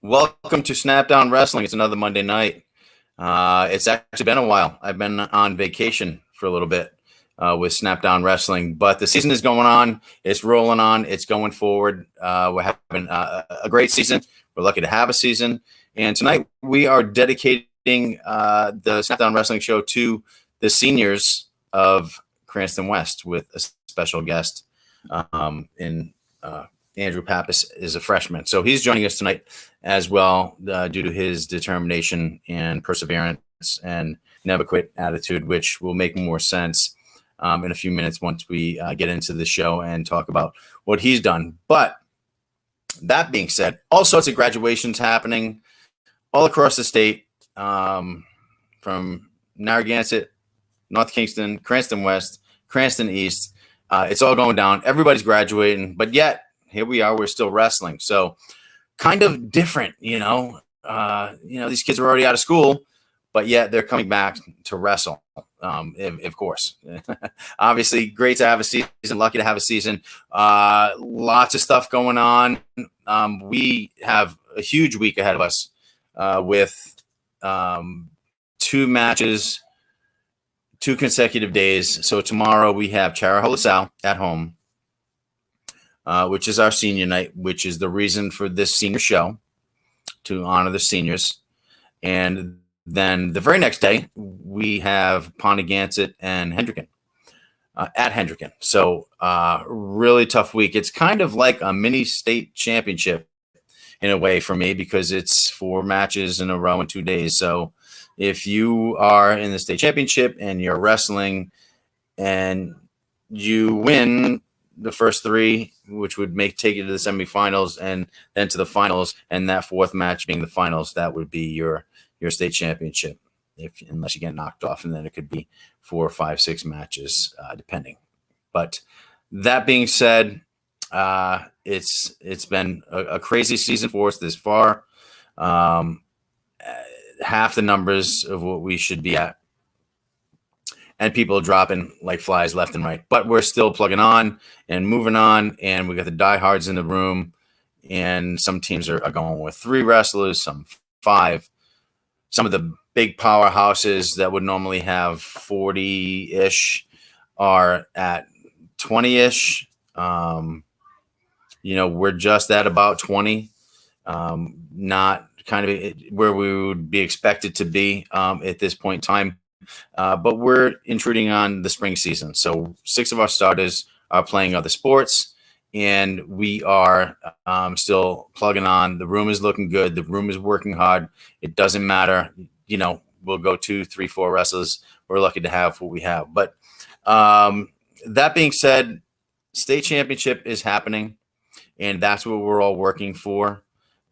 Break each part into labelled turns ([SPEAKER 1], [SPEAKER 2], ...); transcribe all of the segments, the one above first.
[SPEAKER 1] Welcome to Snapdown Wrestling. It's another Monday night. It's actually been a while. I've been on vacation for a little bit with Snapdown Wrestling, but the season is going on. It's rolling on. It's going forward. We're having a great season. We're lucky to have a season. And tonight we are dedicating the Snapdown Wrestling show to the seniors of Cranston West with a special guest in Andrew Pappas is a freshman. So he's joining us tonight as well due to his determination and perseverance and never quit attitude, which will make more sense in a few minutes once we get into the show and talk about what he's done. But that being said, all sorts of graduations happening all across the state from Narragansett, North Kingston, Cranston West, Cranston East. It's all going down. Everybody's graduating, but yet here we are. We're still wrestling. So kind of different, these kids are already out of school, but yet they're coming back to wrestle. Of course, obviously great to have a season, lucky to have a season. Lots of stuff going on. We have a huge week ahead of us with 2 matches, 2 consecutive days. So tomorrow we have Charahoe LaSalle at home, which is our senior night, which is the reason for this senior show, to honor the seniors. And then the very next day, we have Pontigansett and Hendricken at Hendricken. So really tough week. It's kind of like a mini state championship in a way for me because it's 4 matches in a row in 2 days. So if you are in the state championship and you're wrestling and you win the first 3, which would take you to the semifinals and then to the finals, and that 4th match being the finals, that would be your state championship, unless you get knocked off, and then it could be 4, 5, 6 matches, depending. But that being said, it's been a crazy season for us this far. Half the numbers of what we should be at. And people are dropping like flies left and right. But we're still plugging on and moving on. And we got the diehards in the room. And some teams are going with 3 wrestlers, some 5. Some of the big powerhouses that would normally have 40-ish are at 20-ish. We're just at about 20. Not kind of where we would be expected to be at this point in time. But we're intruding on the spring season. So 6 of our starters are playing other sports, and we are still plugging on. The room is looking good. The room is working hard. It doesn't matter. We'll go 2, 3, 4 wrestlers. We're lucky to have what we have. But that being said, state championship is happening, and that's what we're all working for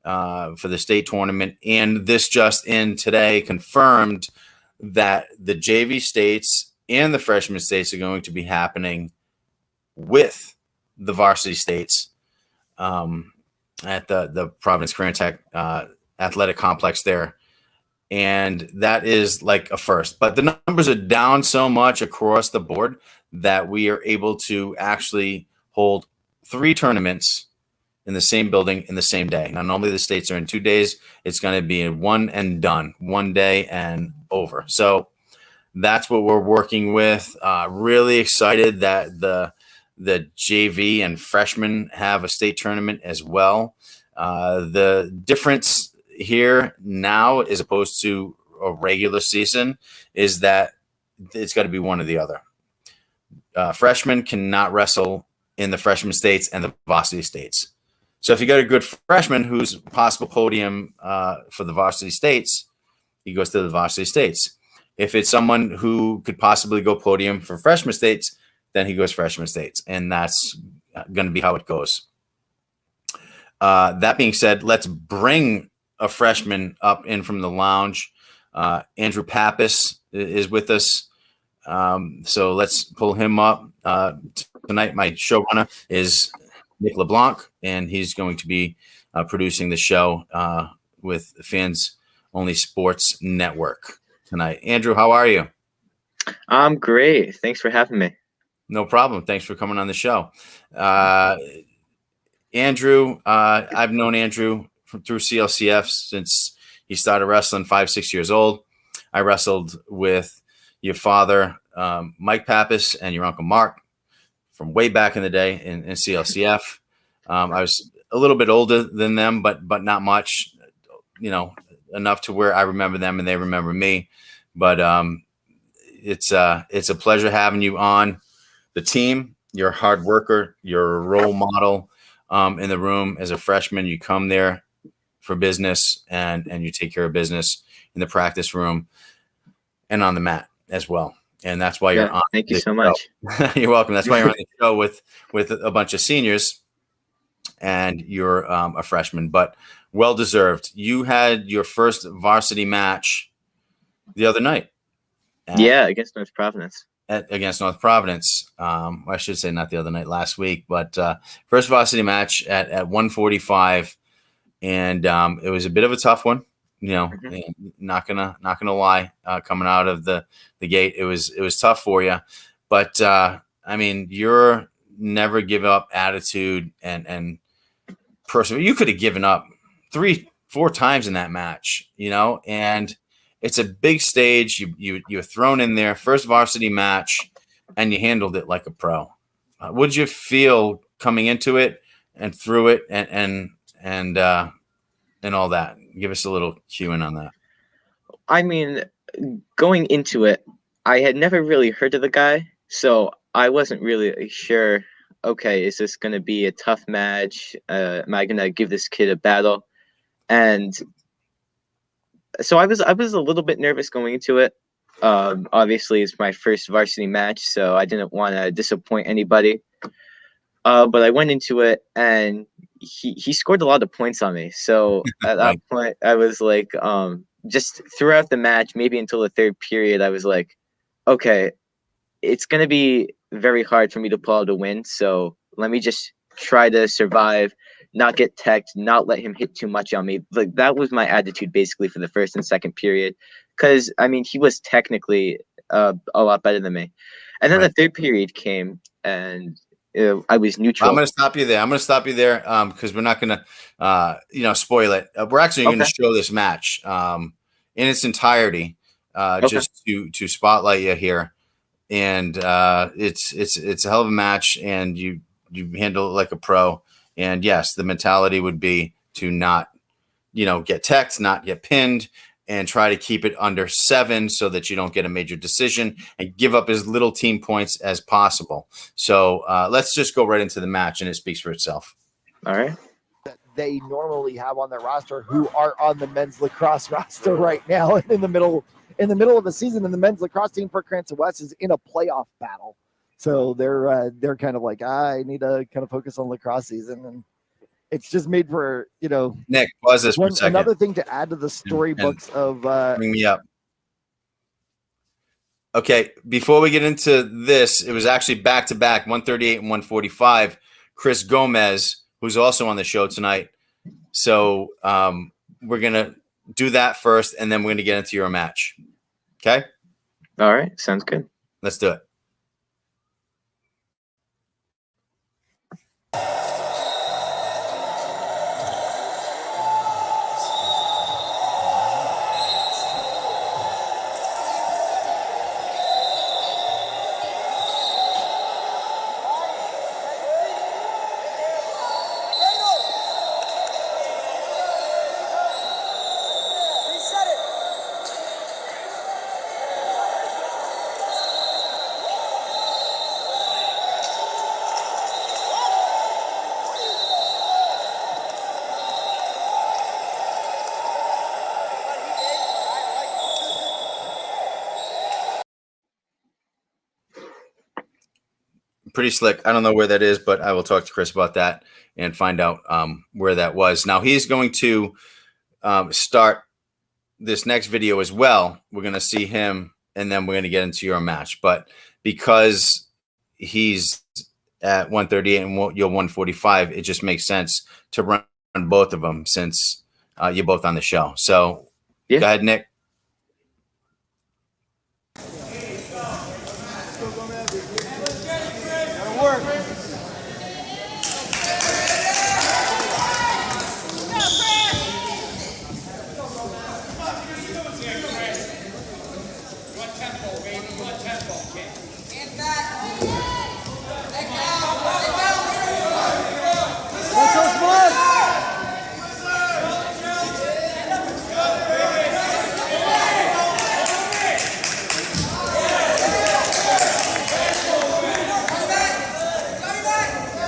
[SPEAKER 1] the state tournament. And this just in today confirmed that the JV states and the freshman states are going to be happening with the varsity states at the Providence Career Tech athletic complex there. And that is like a first. But the numbers are down so much across the board that we are able to actually hold 3 tournaments in the same building in the same day. Now, normally the states are in 2 days. It's going to be in 1 and done, 1 day and over. So that's what we're working with. Really excited that the JV and freshmen have a state tournament as well. The difference here now, as opposed to a regular season, is that it's got to be one or the other. Freshmen cannot wrestle in the freshman states and the varsity states. So if you got a good freshman who's possible podium for the varsity states, he goes to the varsity states. If it's someone who could possibly go podium for freshman states, then he goes freshman states. And that's going to be how it goes. That being said, let's bring a freshman up in from the lounge. Andrew Pappas is with us. So let's pull him up. Tonight, my showrunner is Nick LeBlanc, and he's going to be producing the show with Fans Only Sports Network tonight. Andrew, how are you?
[SPEAKER 2] I'm great. Thanks for having me.
[SPEAKER 1] No problem. Thanks for coming on the show. Andrew, I've known Andrew through CLCF since he started wrestling 5-6 years old. I wrestled with your father, Mike Pappas, and your uncle Mark from way back in the day in CLCF. I was a little bit older than them, but not much, enough to where I remember them and they remember me. But it's a pleasure having you on the team. You're a hard worker. You're a role model in the room as a freshman. You come there for business and you take care of business in the practice room and on the mat as well. And that's why you're on.
[SPEAKER 2] Thank you so much.
[SPEAKER 1] You're welcome. That's why you're on the show with a bunch of seniors and you're a freshman, but well-deserved. You had your first varsity match the other night.
[SPEAKER 2] Against North Providence.
[SPEAKER 1] Against North Providence. I should say not the other night, last week, but first varsity match at 145. And it was a bit of a tough one, not gonna lie, coming out of the gate. It was tough for you, but your never give up attitude and person, you could have given up 3-4 times in that match, and it's a big stage. You're thrown in there, first varsity match, and you handled it like a pro. What did you feel coming into it and through it and all that? Give us a little cue in on that.
[SPEAKER 2] I mean, going into it, I had never really heard of the guy, so I wasn't really sure. Okay, is this going to be a tough match? Am I going to give this kid a battle? And so I was a little bit nervous going into it. Obviously, it's my first varsity match, so I didn't want to disappoint anybody. But I went into it, and he scored a lot of points on me. So at that point, I was like, just throughout the match, maybe until the third period, I was like, okay, it's going to be very hard for me to pull out a win. So let me just try to survive, not get teched, not let him hit too much on me. Like, that was my attitude basically for the first and second period. Because, he was technically a lot better than me. And then the third period came, and I was neutral.
[SPEAKER 1] I'm going to stop you there because we're not going to, spoil it. We're actually going to show this match in its entirety just to spotlight you here. And it's a hell of a match, and you handle it like a pro. And yes, the mentality would be to not, get teched, not get pinned, and try to keep it under 7 so that you don't get a major decision and give up as little team points as possible. So let's just go right into the match, and it speaks for itself.
[SPEAKER 2] All right.
[SPEAKER 3] That they normally have on their roster who are on the men's lacrosse roster right now in the middle of the season, and the men's lacrosse team for Cranston West is in a playoff battle. So they're kind of like, I need to kind of focus on lacrosse season, and it's just made for,
[SPEAKER 1] Nick, pause this for a second.
[SPEAKER 3] Another thing to add to the storybooks of
[SPEAKER 1] bring me up. Okay, before we get into this, it was actually back-to-back, 138 and 145. Chris Gomez, who's also on the show tonight. So we're going to do that first, and then we're going to get into your match. Okay?
[SPEAKER 2] All right. Sounds good.
[SPEAKER 1] Let's do it. Pretty slick. I don't know where that is, but I will talk to Chris about that and find out where that was. Now he's going to start this next video as well. We're going to see him, and then we're going to get into your match. But because he's at 138 and you're 145, it just makes sense to run both of them since you're both on the show. So Go ahead, Nick.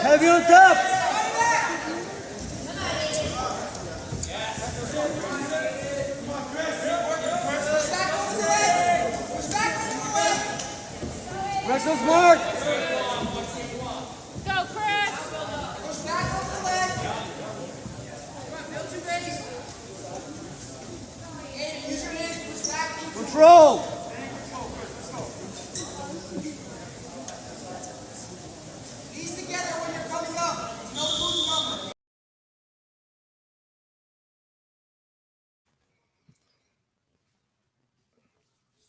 [SPEAKER 4] Heavy on top. Wrestle's mark.
[SPEAKER 5] Go, Chris.
[SPEAKER 4] Control.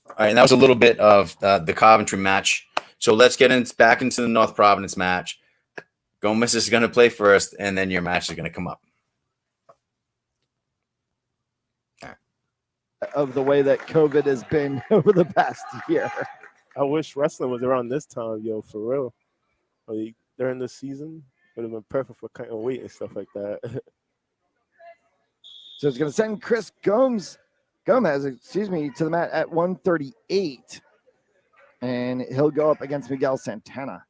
[SPEAKER 1] All right, and that was a little bit of the Coventry match. So let's get back into the North Providence match. Gomez is going to play first, and then your match is going to come up.
[SPEAKER 3] Of the way that COVID has been over the past year.
[SPEAKER 6] I wish wrestling was around this time, yo, for real. Like, during the season, would have been perfect for cutting weight and stuff like that.
[SPEAKER 3] So it's going to send Chris Gomez, to the mat at 138. And he'll go up against Miguel Santana.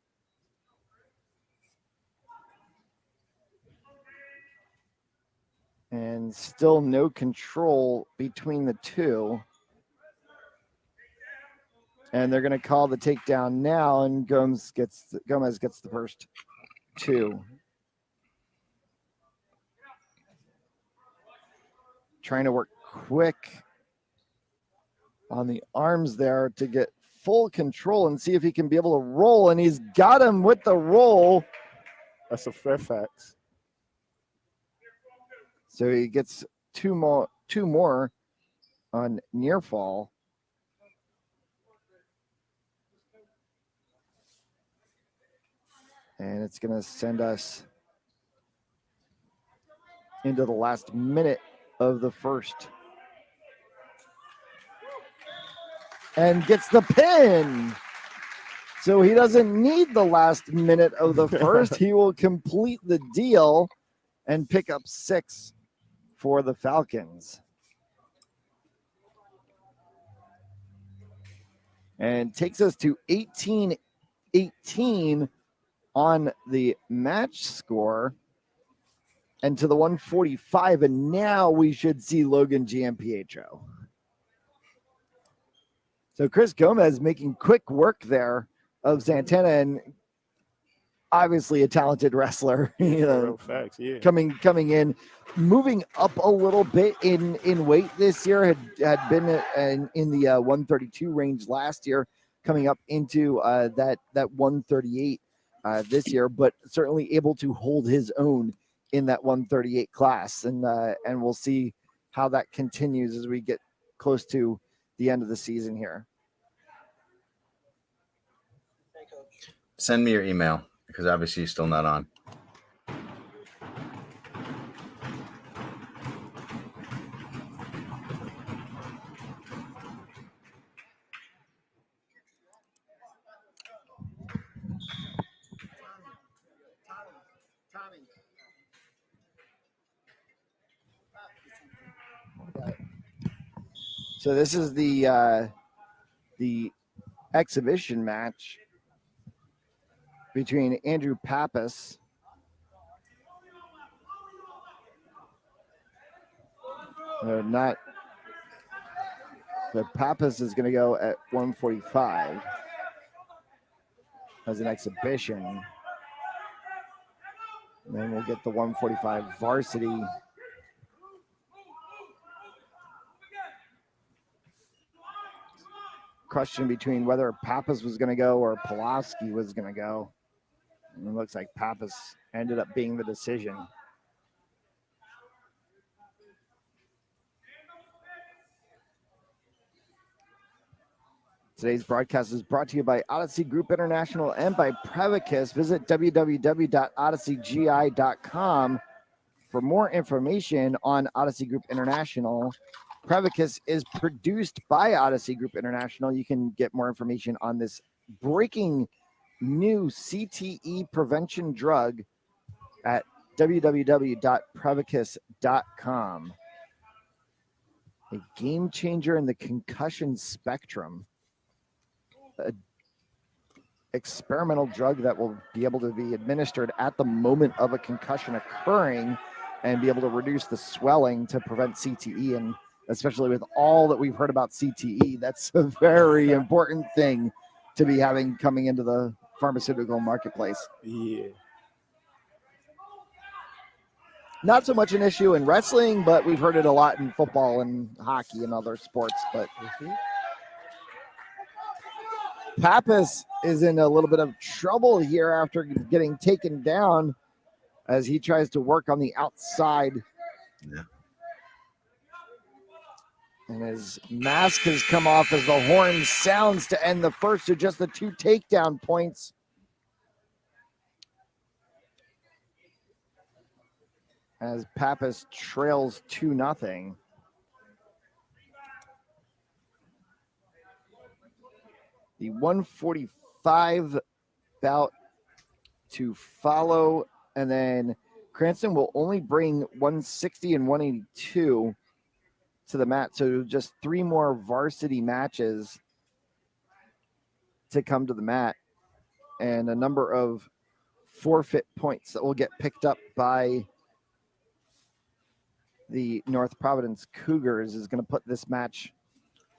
[SPEAKER 3] And still no control between the two. And they're going to call the takedown now, and Gomez gets the first two. Trying to work quick on the arms there to get full control and see if he can be able to roll. And he's got him with the roll.
[SPEAKER 6] That's a fair fact.
[SPEAKER 3] So he gets two more on near fall. And it's going to send us into the last minute of the first. And gets the pin. So he doesn't need the last minute of the first. He will complete the deal and pick up 6 for the Falcons. And takes us to 18-18 on the match score and to the 145. And now we should see Logan Giampietro. So Chris Gomez making quick work there of Santana, and obviously a talented wrestler.
[SPEAKER 6] Real facts, yeah.
[SPEAKER 3] Coming in, moving up a little bit in weight this year. Had been in the 132 range last year, coming up into that 138 this year, but certainly able to hold his own in that 138 class, and we'll see how that continues as we get close to the end of the season here.
[SPEAKER 1] Send me your email, because obviously you're still not on.
[SPEAKER 3] So this is the exhibition match between Andrew Pappas Pappas is going to go at 145 as an exhibition. And then we'll get the 145 varsity. Question between whether Pappas was going to go or Pulaski was going to go. And it looks like Pappas ended up being the decision. Today's broadcast is brought to you by Odyssey Group International and by Prevacus. Visit www.odysseygi.com for more information on Odyssey Group International Prevacus is produced by Odyssey Group International. You can get more information on this breaking new CTE prevention drug at www.prevacus.com. A game changer in the concussion spectrum. An experimental drug that will be able to be administered at the moment of a concussion occurring and be able to reduce the swelling to prevent CTE. And especially with all that we've heard about CTE, that's a very important thing to be having coming into the pharmaceutical marketplace.
[SPEAKER 6] Yeah.
[SPEAKER 3] Not so much an issue in wrestling, but we've heard it a lot in football and hockey and other sports. But Pappas is in a little bit of trouble here after getting taken down as he tries to work on the outside.
[SPEAKER 1] Yeah.
[SPEAKER 3] And his mask has come off as the horn sounds to end the first of just the 2 takedown points. As Pappas trails 2-0. The 145 bout to follow, and then Cranston will only bring 160 and 182 to the mat. So just 3 more varsity matches to come to the mat, and a number of forfeit points that will get picked up by the North Providence Cougars is going to put this match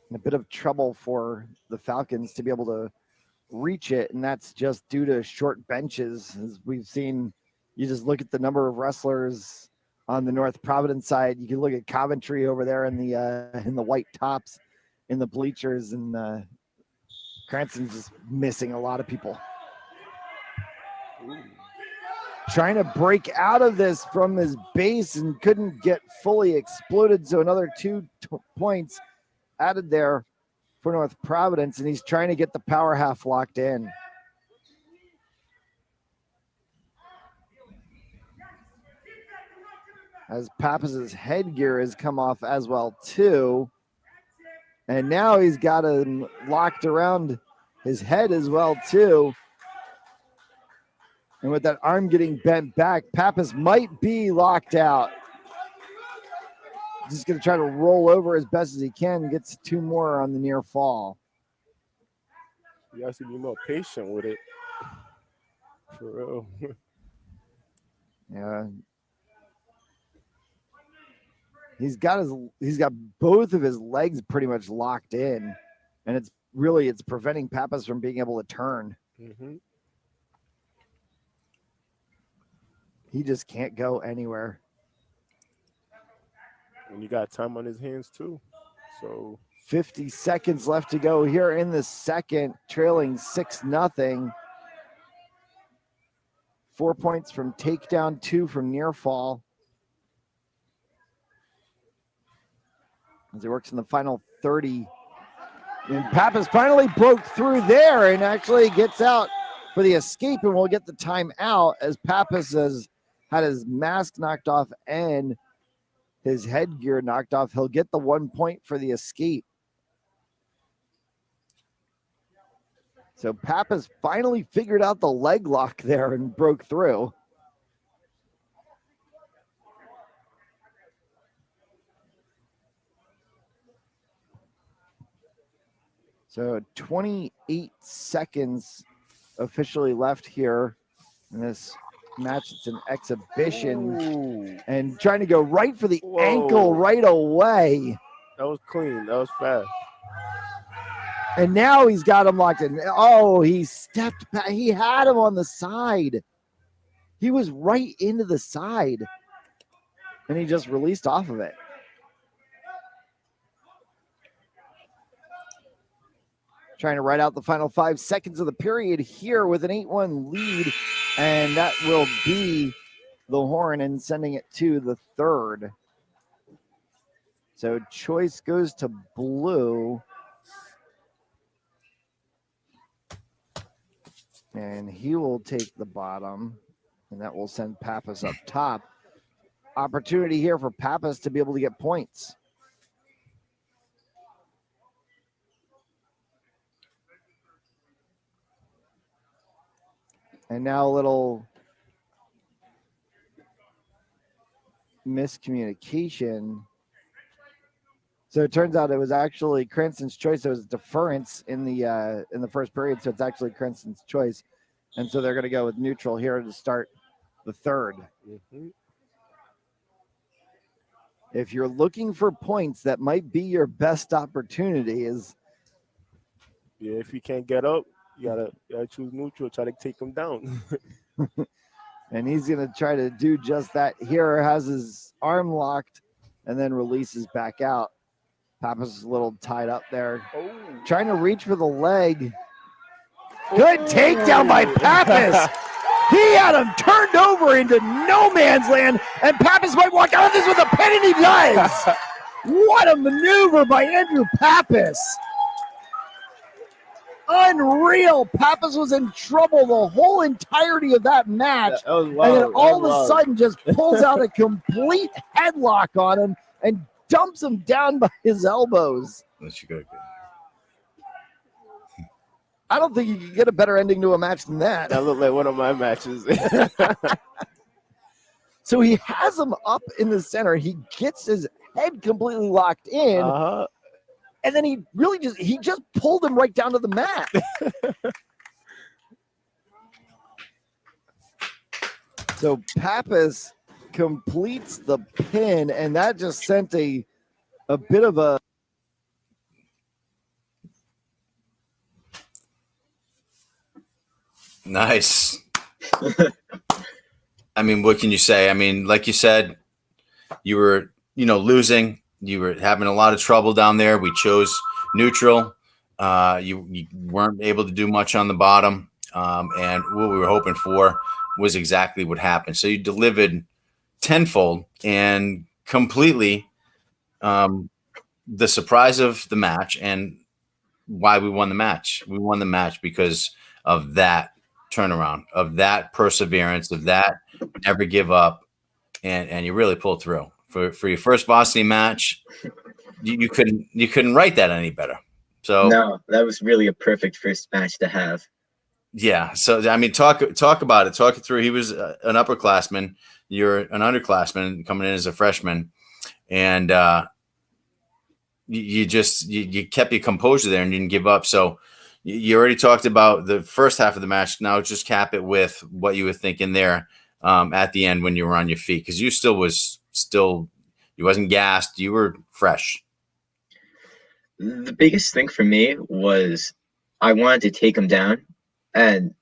[SPEAKER 3] in a bit of trouble for the Falcons to be able to reach it. And that's just due to short benches. As we've seen, you just look at the number of wrestlers on the North Providence side. You can look at Coventry over there in the white tops in the bleachers, and Cranston's just missing a lot of people. Trying to break out of this from his base and couldn't get fully exploded. So another 2 points added there for North Providence, and he's trying to get the power half locked in. As Pappas's headgear has come off as well too. And now he's got him locked around his head as well too. And with that arm getting bent back, Pappas might be locked out. Just going to try to roll over as best as he can. Gets 2 more on the near fall.
[SPEAKER 6] You have to be more patient with it. For real.
[SPEAKER 3] Yeah. He's got both of his legs pretty much locked in. And it's preventing Pappas from being able to turn.
[SPEAKER 6] Mm-hmm.
[SPEAKER 3] He just can't go anywhere.
[SPEAKER 6] And you got time on his hands too. So
[SPEAKER 3] 50 seconds left to go here in the second, trailing 6-0. 4 points from takedown, 2 from near fall. As he works in the final 30. And Pappas finally broke through there and actually gets out for the escape, and we'll get the time out as Pappas has had his mask knocked off and his headgear knocked off. He'll get the 1 point for the escape. So Pappas finally figured out the leg lock there and broke through. So 28 seconds officially left here in this match. It's an exhibition.
[SPEAKER 6] Ooh.
[SPEAKER 3] And trying to go right for the ankle right away.
[SPEAKER 6] That was clean. That was fast.
[SPEAKER 3] And now he's got him locked in. Oh, he stepped back. He had him on the side. He was right into the side. And he just released off of it. Trying to ride out the final 5 seconds of the period here with an 8-1 lead. And that will be the horn and sending it to the third. So choice goes to blue. And he will take the bottom. And that will send Pappas up top. Opportunity here for Pappas to be able to get points. And now a little miscommunication. So it turns out it was actually Cranston's choice. There was deference in the first period, so it's actually Cranston's choice. And so they're going to go with neutral here to start the third.
[SPEAKER 6] Mm-hmm.
[SPEAKER 3] If you're looking for points, that might be your best opportunity.
[SPEAKER 6] Yeah, if you can't get up, you gotta choose neutral, try to take them down.
[SPEAKER 3] And he's going to try to do just that here, has his arm locked, and then releases back out. Pappas is a little tied up there.
[SPEAKER 6] Oh.
[SPEAKER 3] Trying to reach for the leg. Good takedown by Pappas. He had him turned over into no man's land, and Pappas might walk out of this with a pin, and he does. What a maneuver by Andrew Pappas. Unreal. Pappas was in trouble the whole entirety of that match.
[SPEAKER 6] That was wild.
[SPEAKER 3] And then all of a
[SPEAKER 6] Wild.
[SPEAKER 3] sudden just pulls out a complete headlock on him and dumps him down by his elbows.
[SPEAKER 1] Unless you go.
[SPEAKER 3] I don't think you can get a better ending to a match than that.
[SPEAKER 6] That looked like one of my matches.
[SPEAKER 3] So he has him up in the center. He gets his head completely locked in.
[SPEAKER 6] Uh-huh.
[SPEAKER 3] And then he just pulled him right down to the mat. So Pappas completes the pin, and that just sent a bit of a
[SPEAKER 1] Nice. I mean, what can you say? I mean, like you said, you were, losing. You were having a lot of trouble down there. We chose neutral. You weren't able to do much on the bottom. And what we were hoping for was exactly what happened. So you delivered tenfold and completely the surprise of the match and why we won the match. We won the match because of that turnaround, of that perseverance, of that never give up. And you really pulled through. For your first varsity match, you couldn't write that any better. So
[SPEAKER 2] No, that was really a perfect first match to have.
[SPEAKER 1] yeah. So I mean, talk about it. Talk it through. He was an upperclassman. You're an underclassman coming in as a freshman, and you kept your composure there and didn't give up. So you already talked about the first half of the match. Now just cap it with what you were thinking there at the end when you were on your feet, because you you wasn't gassed. You were fresh.
[SPEAKER 2] The biggest thing for me was I wanted to take him down, and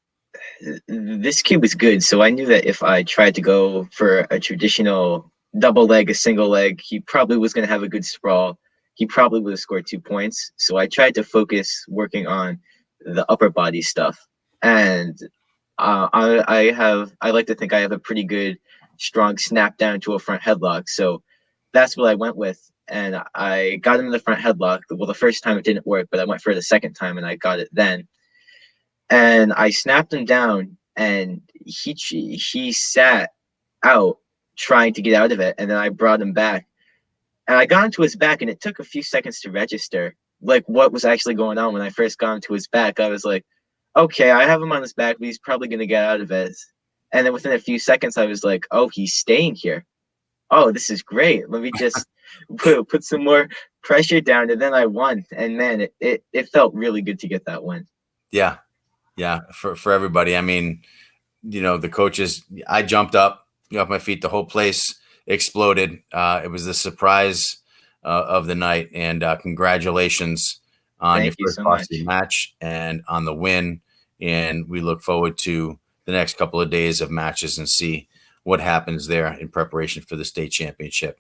[SPEAKER 2] this kid was good. So I knew that if I tried to go for a traditional double leg, a single leg, he probably was going to have a good sprawl. He probably would have scored 2 points. So I tried to focus working on the upper body stuff. And I like to think I have a pretty good, strong snap down to a front headlock. So that's what I went with. And I got him in the front headlock. Well, the first time it didn't work, but I went for the second time and I got it then. And I snapped him down, and he sat out trying to get out of it. And then I brought him back. And I got into his back, and it took a few seconds to register like what was actually going on. When I first got into his back, I was like, okay, I have him on his back, but he's probably going to get out of it. And then within a few seconds, I was like, oh, he's staying here. Oh, this is great. Let me just put some more pressure down. And then I won. And man, it felt really good to get that win.
[SPEAKER 1] Yeah. Yeah. For everybody. I mean, the coaches, I jumped up off my feet. The whole place exploded. It was the surprise of the night. And congratulations on your first varsity match and on the win. And we look forward to the next couple of days of matches and see what happens there in preparation for the state championship.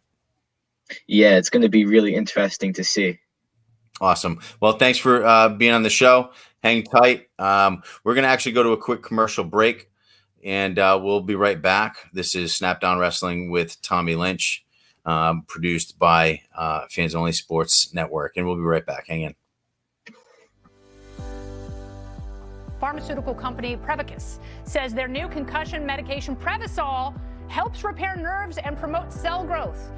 [SPEAKER 2] Yeah, it's going to be really interesting to see.
[SPEAKER 1] Awesome. Well, thanks for being on the show. Hang tight. We're going to actually go to a quick commercial break, and we'll be right back. This is Snapdown Wrestling with Tommy Lynch, produced by Fans Only Sports Network, and we'll be right back. Hang in.
[SPEAKER 5] Pharmaceutical company Prevacus says their new concussion medication Prevacol helps repair nerves and promote cell growth.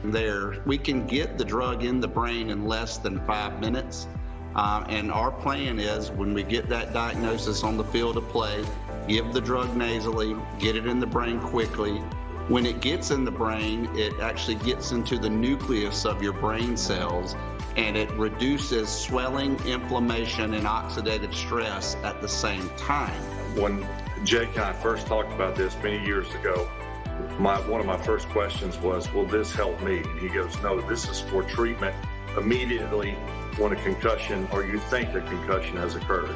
[SPEAKER 7] We can get the drug in the brain in less than 5 minutes. And our plan is when we get that diagnosis on the field of play, give the drug nasally, get it in the brain quickly. When it gets in the brain, it actually gets into the nucleus of your brain cells, and it reduces swelling, inflammation, and oxidative stress at the same time.
[SPEAKER 8] When Jake and I first talked about this many years ago, one of my first questions was, will this help me? And he goes, no, this is for treatment immediately when a concussion or you think a concussion has occurred.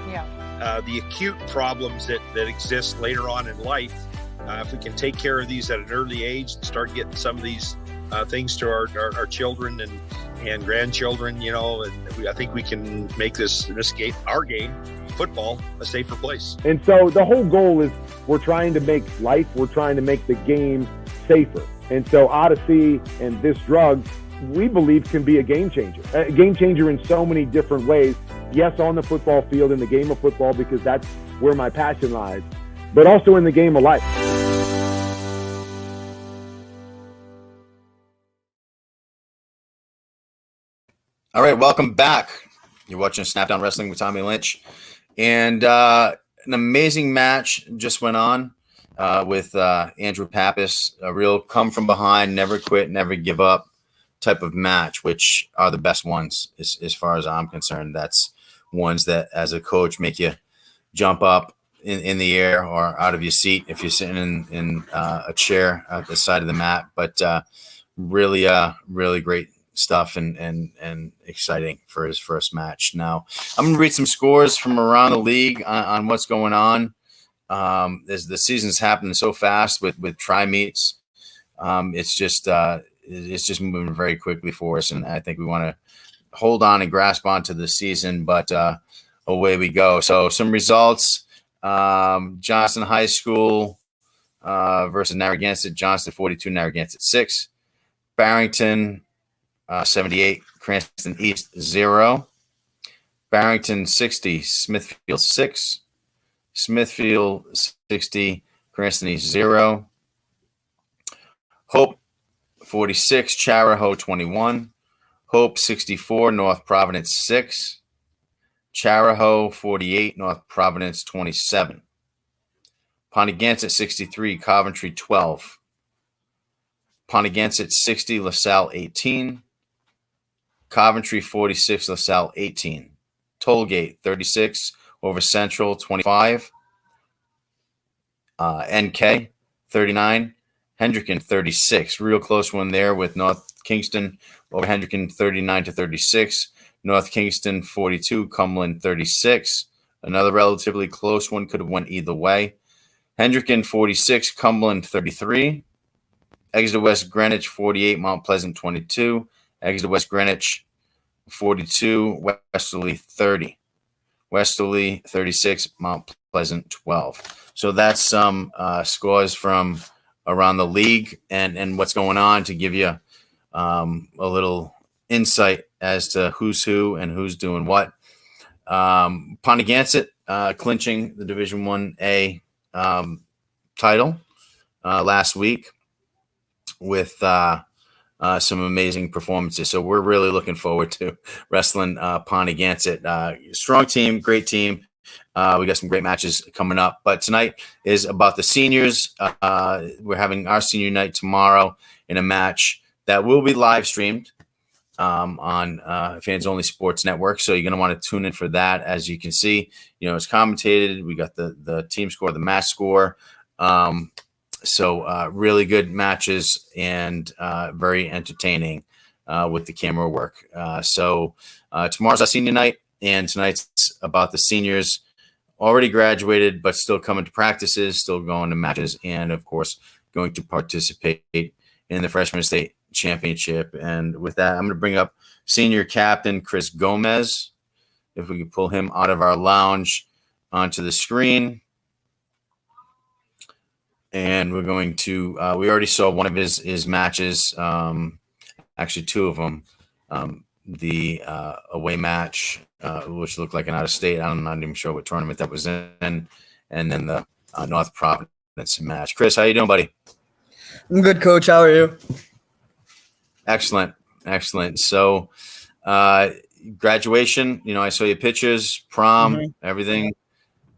[SPEAKER 9] The acute problems that exist later on in life, if we can take care of these at an early age and start getting some of these things to our children and grandchildren, and I think we can make this game, our game, football, a safer place.
[SPEAKER 10] And so the whole goal is we're trying to make the game safer. And so Odyssey and this drug, we believe, can be a game changer in so many different ways. Yes, on the football field, in the game of football, because that's where my passion lies, but also in the game of life.
[SPEAKER 1] All right, welcome back. You're watching Snapdown Wrestling with Tommy Lynch. And an amazing match just went on with Andrew Pappas, a real come from behind, never quit, never give up type of match, which are the best ones as far as I'm concerned. That's ones that, as a coach, make you jump up in the air or out of your seat if you're sitting in a chair at the side of the mat. But really great stuff and exciting for his first match. Now, I'm going to read some scores from around the league on what's going on. As the season's happening so fast with tri-meets, it's just moving very quickly for us, and I think we want to hold on and grasp onto the season, but away we go. So some results: Johnston High School versus Narragansett. Johnston 42, Narragansett 6. Barrington 78, Cranston East 0. Barrington 60, Smithfield 6. Smithfield 60, Cranston East 0. Hope 46, Charahoe 21. Hope 64, North Providence 6. Charahoe 48, North Providence 27. Pontigansett 63, Coventry 12. Pontigansett 60, LaSalle 18. Coventry 46, LaSalle 18. Tollgate 36 over Central 25. NK 39. Hendricken 36. Real close one there with North Kingston over Hendricken 39-36. North Kingston 42. Cumberland 36. Another relatively close one, could have went either way. Hendricken 46. Cumberland 33. Exeter West Greenwich 48. Mount Pleasant 22. Exeter West Greenwich 42. Westerly 30. Westerly 36. Mount Pleasant 12. So that's some scores from around the league and what's going on to give you a little insight as to who's who and who's doing what. Pontigansett clinching the Division 1A title last week with some amazing performances. So we're really looking forward to wrestling Pontigansett. Strong team, great team. We got some great matches coming up, but tonight is about the seniors. We're having our senior night tomorrow in a match that will be live streamed on Fans Only Sports Network. So you're going to want to tune in for that. As you can see, it's commentated. We got the team score, the match score. So really good matches and very entertaining with the camera work. So tomorrow's our senior night, and tonight's about the seniors already graduated, but still coming to practices, still going to matches, and of course going to participate in the Freshman State Championship. And with that, I'm going to bring up senior captain Chris Gomez. If we can pull him out of our lounge onto the screen. And we're going to, we already saw one of his matches, actually two of them. The away match, which looked like an out-of-state. I'm not even sure what tournament that was in. And then the North Providence match. Chris, how you doing, buddy?
[SPEAKER 11] I'm good, Coach. How are you?
[SPEAKER 1] Excellent. So, graduation, I saw your pictures, prom,
[SPEAKER 11] Mhm.
[SPEAKER 1] everything,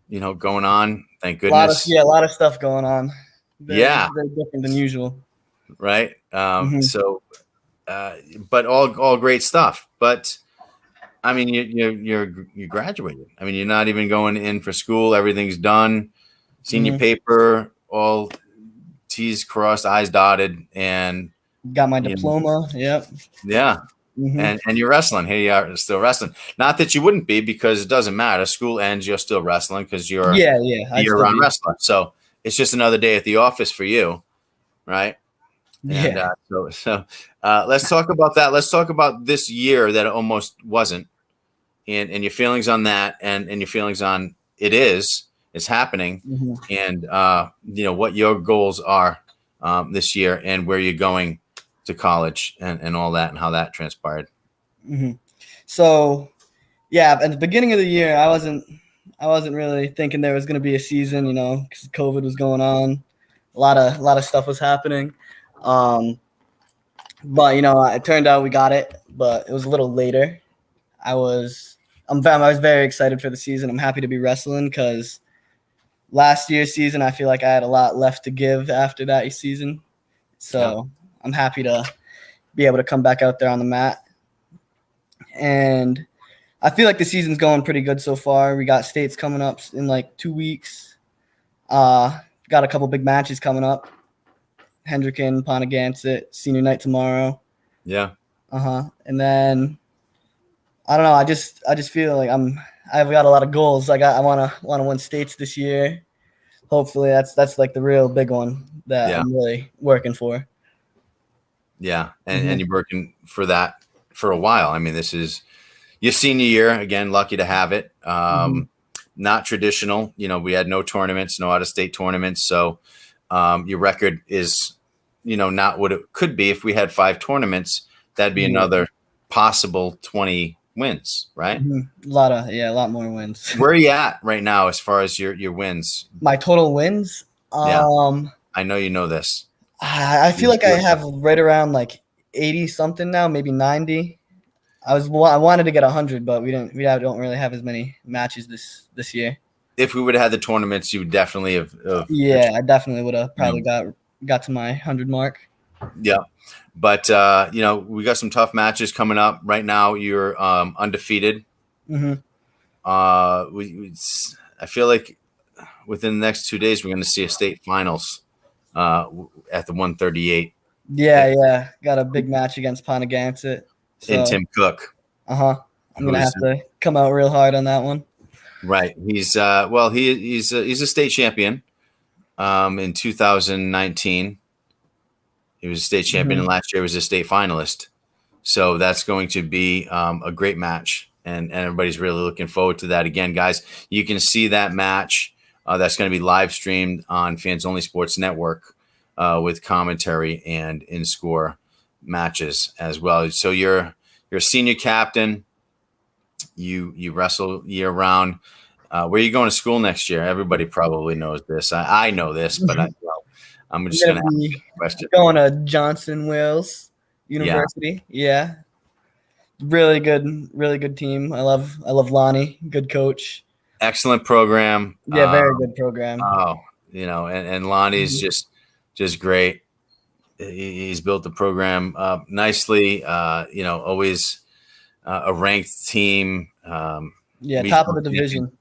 [SPEAKER 1] going on. Thank
[SPEAKER 11] A lot of
[SPEAKER 1] goodness.
[SPEAKER 11] a lot of stuff going on. Very,
[SPEAKER 1] Yeah.
[SPEAKER 11] very different than usual.
[SPEAKER 1] Right.
[SPEAKER 11] Mhm.
[SPEAKER 1] So, but all great stuff. But I mean, you graduated. I mean, you're not even going in for school. Everything's done. Senior
[SPEAKER 11] Mhm.
[SPEAKER 1] paper, all T's crossed, I's dotted, and
[SPEAKER 11] Got my
[SPEAKER 1] you know,
[SPEAKER 11] diploma. Yep.
[SPEAKER 1] yeah.
[SPEAKER 11] Mhm.
[SPEAKER 1] And you're wrestling. Here you are, still wrestling. Not that you wouldn't be, because it doesn't matter. School ends, you're still wrestling because you're
[SPEAKER 11] Yeah.
[SPEAKER 1] a
[SPEAKER 11] I'd still
[SPEAKER 1] year-round
[SPEAKER 11] be.
[SPEAKER 1] wrestler. So it's just another day at the office for you, right? And
[SPEAKER 11] Yeah.
[SPEAKER 1] let's talk about that. Let's talk about this year that it almost wasn't, and your feelings on that, and your feelings on it's happening,
[SPEAKER 11] Mhm.
[SPEAKER 1] and what your goals are this year, and where you're going to college, and all that, and how that transpired.
[SPEAKER 11] Mhm. So, yeah, at the beginning of the year, I wasn't really thinking there was going to be a season, because COVID was going on. A lot of stuff was happening. But it turned out we got it, but it was a little later. I was very excited for the season. I'm happy to be wrestling because last year's season, I feel like I had a lot left to give after that season. So I'm happy to be able to come back out there on the mat. And I feel like the season's going pretty good so far. We got states coming up in like 2 weeks. Got a couple big matches coming up. Hendricken, Pontigansett, senior night tomorrow.
[SPEAKER 1] Yeah.
[SPEAKER 11] And then I don't know. I just feel like I've got a lot of goals. I want to win states this year. Hopefully that's like the real big one that I'm really working for.
[SPEAKER 1] Yeah. And you're working for that for a while. I mean, this is your senior year, again, lucky to have it. Not traditional, we had no tournaments, no out-of-state tournaments. So your record is, not what it could be. If we had 5 tournaments, that'd be another possible 20 wins, right?
[SPEAKER 11] A lot more wins.
[SPEAKER 1] Where are you at right now as far as your wins?
[SPEAKER 11] My total wins?
[SPEAKER 1] I know you know this.
[SPEAKER 11] I feel like I have right around like 80 something now, maybe 90. I wanted to get 100, but we don't really have as many matches this year.
[SPEAKER 1] If we would have had the tournaments, you would definitely have.
[SPEAKER 11] I definitely would have probably got to my 100 mark.
[SPEAKER 1] Yeah, but we got some tough matches coming up. Right now, you're undefeated. I feel like within the next 2 days, we're going to see a state finals at the 138.
[SPEAKER 11] Yeah. Got a big match against Pontigansett.
[SPEAKER 1] And Tim Cook.
[SPEAKER 11] I'm gonna have to come out real hard on that one.
[SPEAKER 1] Right. He's he's a state champion. In 2019, he was a state champion, and last year was a state finalist. So that's going to be a great match, and everybody's really looking forward to that. Again, guys, you can see that match. That's going to be live streamed on Fans Only Sports Network with commentary and in-score matches as well. So you're a senior captain. You wrestle year round. Where are you going to school next year? Everybody probably knows this. I know this, but I'm just going to ask you a question.
[SPEAKER 11] Going to Johnson Wales University. Yeah. Really good team. I love Lonnie. Good coach.
[SPEAKER 1] Excellent program.
[SPEAKER 11] Yeah, very good program.
[SPEAKER 1] And Lonnie's just great. He's built the program up nicely. Always a ranked team.
[SPEAKER 11] Top of the division.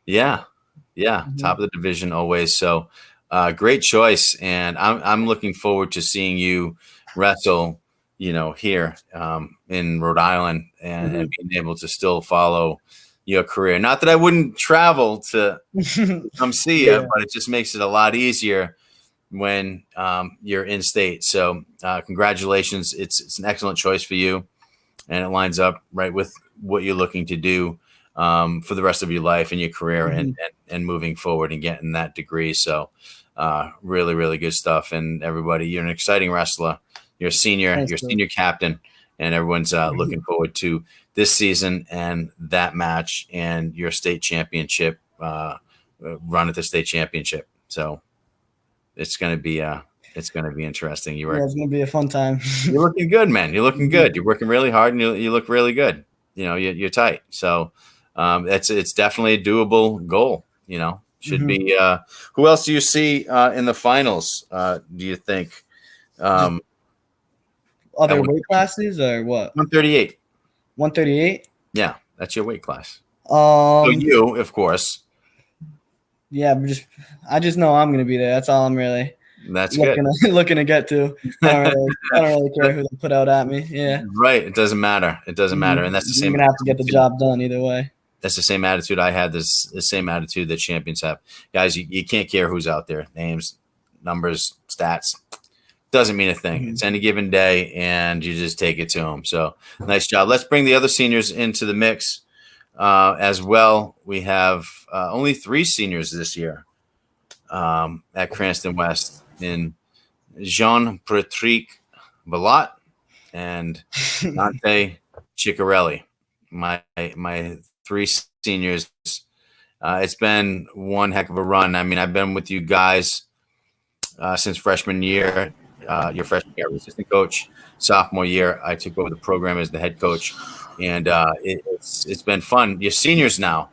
[SPEAKER 1] Yeah, top of the division always. So, great choice, and I'm looking forward to seeing you wrestle. Here in Rhode Island, and being able to still follow your career. Not that I wouldn't travel to come see you, but it just makes it a lot easier when you're in state. So congratulations. It's an excellent choice for you, and it lines up right with what you're looking to do for the rest of your life and your career and moving forward and getting that degree. So really, really good stuff. And everybody, you're an exciting wrestler. You're a senior, senior captain, and everyone's looking forward to this season and that match and your state championship run at the state championship. So it's going to be interesting.
[SPEAKER 11] It's going to be a fun time.
[SPEAKER 1] You're looking good, man. You're looking good. You're working really hard, and you look really good. you're tight. So it's definitely a doable goal. Should be. Who else do you see in the finals? Do you think?
[SPEAKER 11] Other weight classes or what?
[SPEAKER 1] 138.
[SPEAKER 11] 138.
[SPEAKER 1] Yeah, that's your weight class. So you, of course.
[SPEAKER 11] Yeah, I just know I'm gonna be there. That's all I'm really.
[SPEAKER 1] That's
[SPEAKER 11] looking to get to. I don't really care who they put out at me. Yeah.
[SPEAKER 1] Right. It doesn't matter. And that's the same.
[SPEAKER 11] You're gonna have to get the job done either way.
[SPEAKER 1] That's the same attitude I had. The same attitude that champions have. Guys, you can't care who's out there. Names, numbers, stats. Doesn't mean a thing. It's any given day, and you just take it to them. So nice job. Let's bring the other seniors into the mix as well. We have only 3 seniors this year at Cranston West in Jean-Patrick Valot and Dante Ciccarelli. My 3 seniors. It's been one heck of a run. I mean, I've been with you guys since freshman year. Your freshman year, assistant coach. Sophomore year, I took over the program as the head coach, and it's been fun. You're seniors now,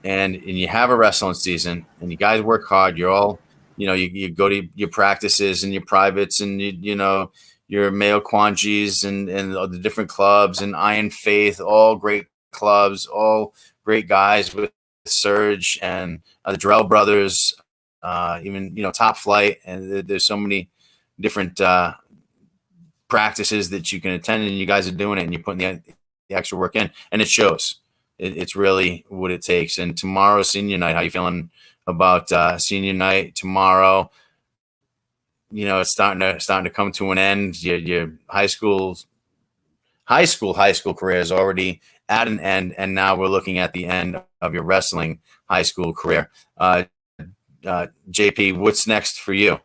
[SPEAKER 1] and you have a wrestling season, and you guys work hard. You're all, you go to your practices and your privates, and your Mayo Quanjis and the different clubs, and Iron Faith, all great clubs, all great guys with Surge and the Drell brothers, even Top Flight, and there's so many different practices that you can attend, and you guys are doing it, and you're putting the extra work in, and it shows. It's really what it takes. And tomorrow, senior night, how you feeling about senior night tomorrow? It's starting to come to an end. Your high school career is already at an end, and now we're looking at the end of your wrestling high school career. JP, what's next for you?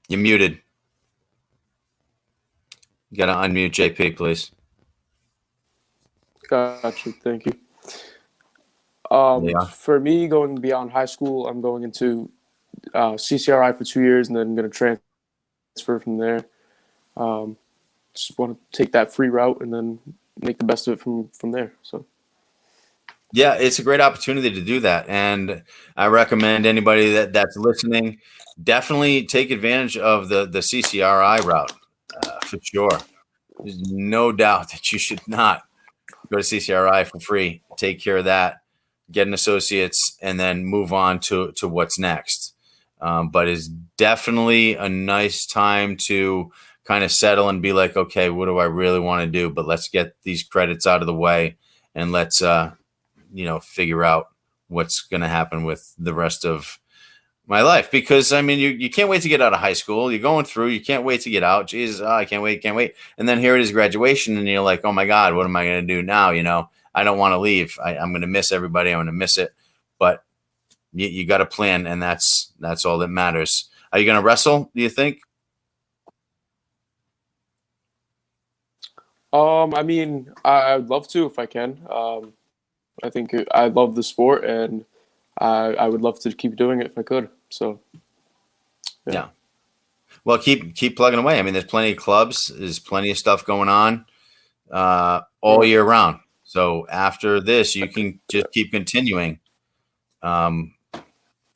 [SPEAKER 1] You're muted. You got to unmute JP, please.
[SPEAKER 12] Gotcha. Thank you. For me, going beyond high school, I'm going into CCRI for 2 years, and then I'm going to transfer from there. Just want to take that free route and then make the best of it from there. So.
[SPEAKER 1] Yeah, it's a great opportunity to do that. And I recommend anybody that's listening, definitely take advantage of the CCRI route for sure. There's no doubt that you should not go to CCRI for free. Take care of that, get an associate's, and then move on to what's next. But it's definitely a nice time to kind of settle and be like, okay, what do I really want to do? But let's get these credits out of the way, and let's figure out what's going to happen with the rest of my life. Because I mean, you can't wait to get out of high school. You're going through, you can't wait to get out. Jesus, I can't wait. And then here it is, graduation, and you're like, oh my God, what am I going to do now? I don't want to leave. I'm going to miss everybody. I'm going to miss it. But you got a plan, and that's all that matters. Are you going to wrestle, do you think?
[SPEAKER 12] I mean, I'd love to if I can. I think I love the sport, and I would love to keep doing it if I could. So,
[SPEAKER 1] yeah. Well, keep plugging away. I mean, there's plenty of clubs. There's plenty of stuff going on all year round. So after this, you can just keep continuing.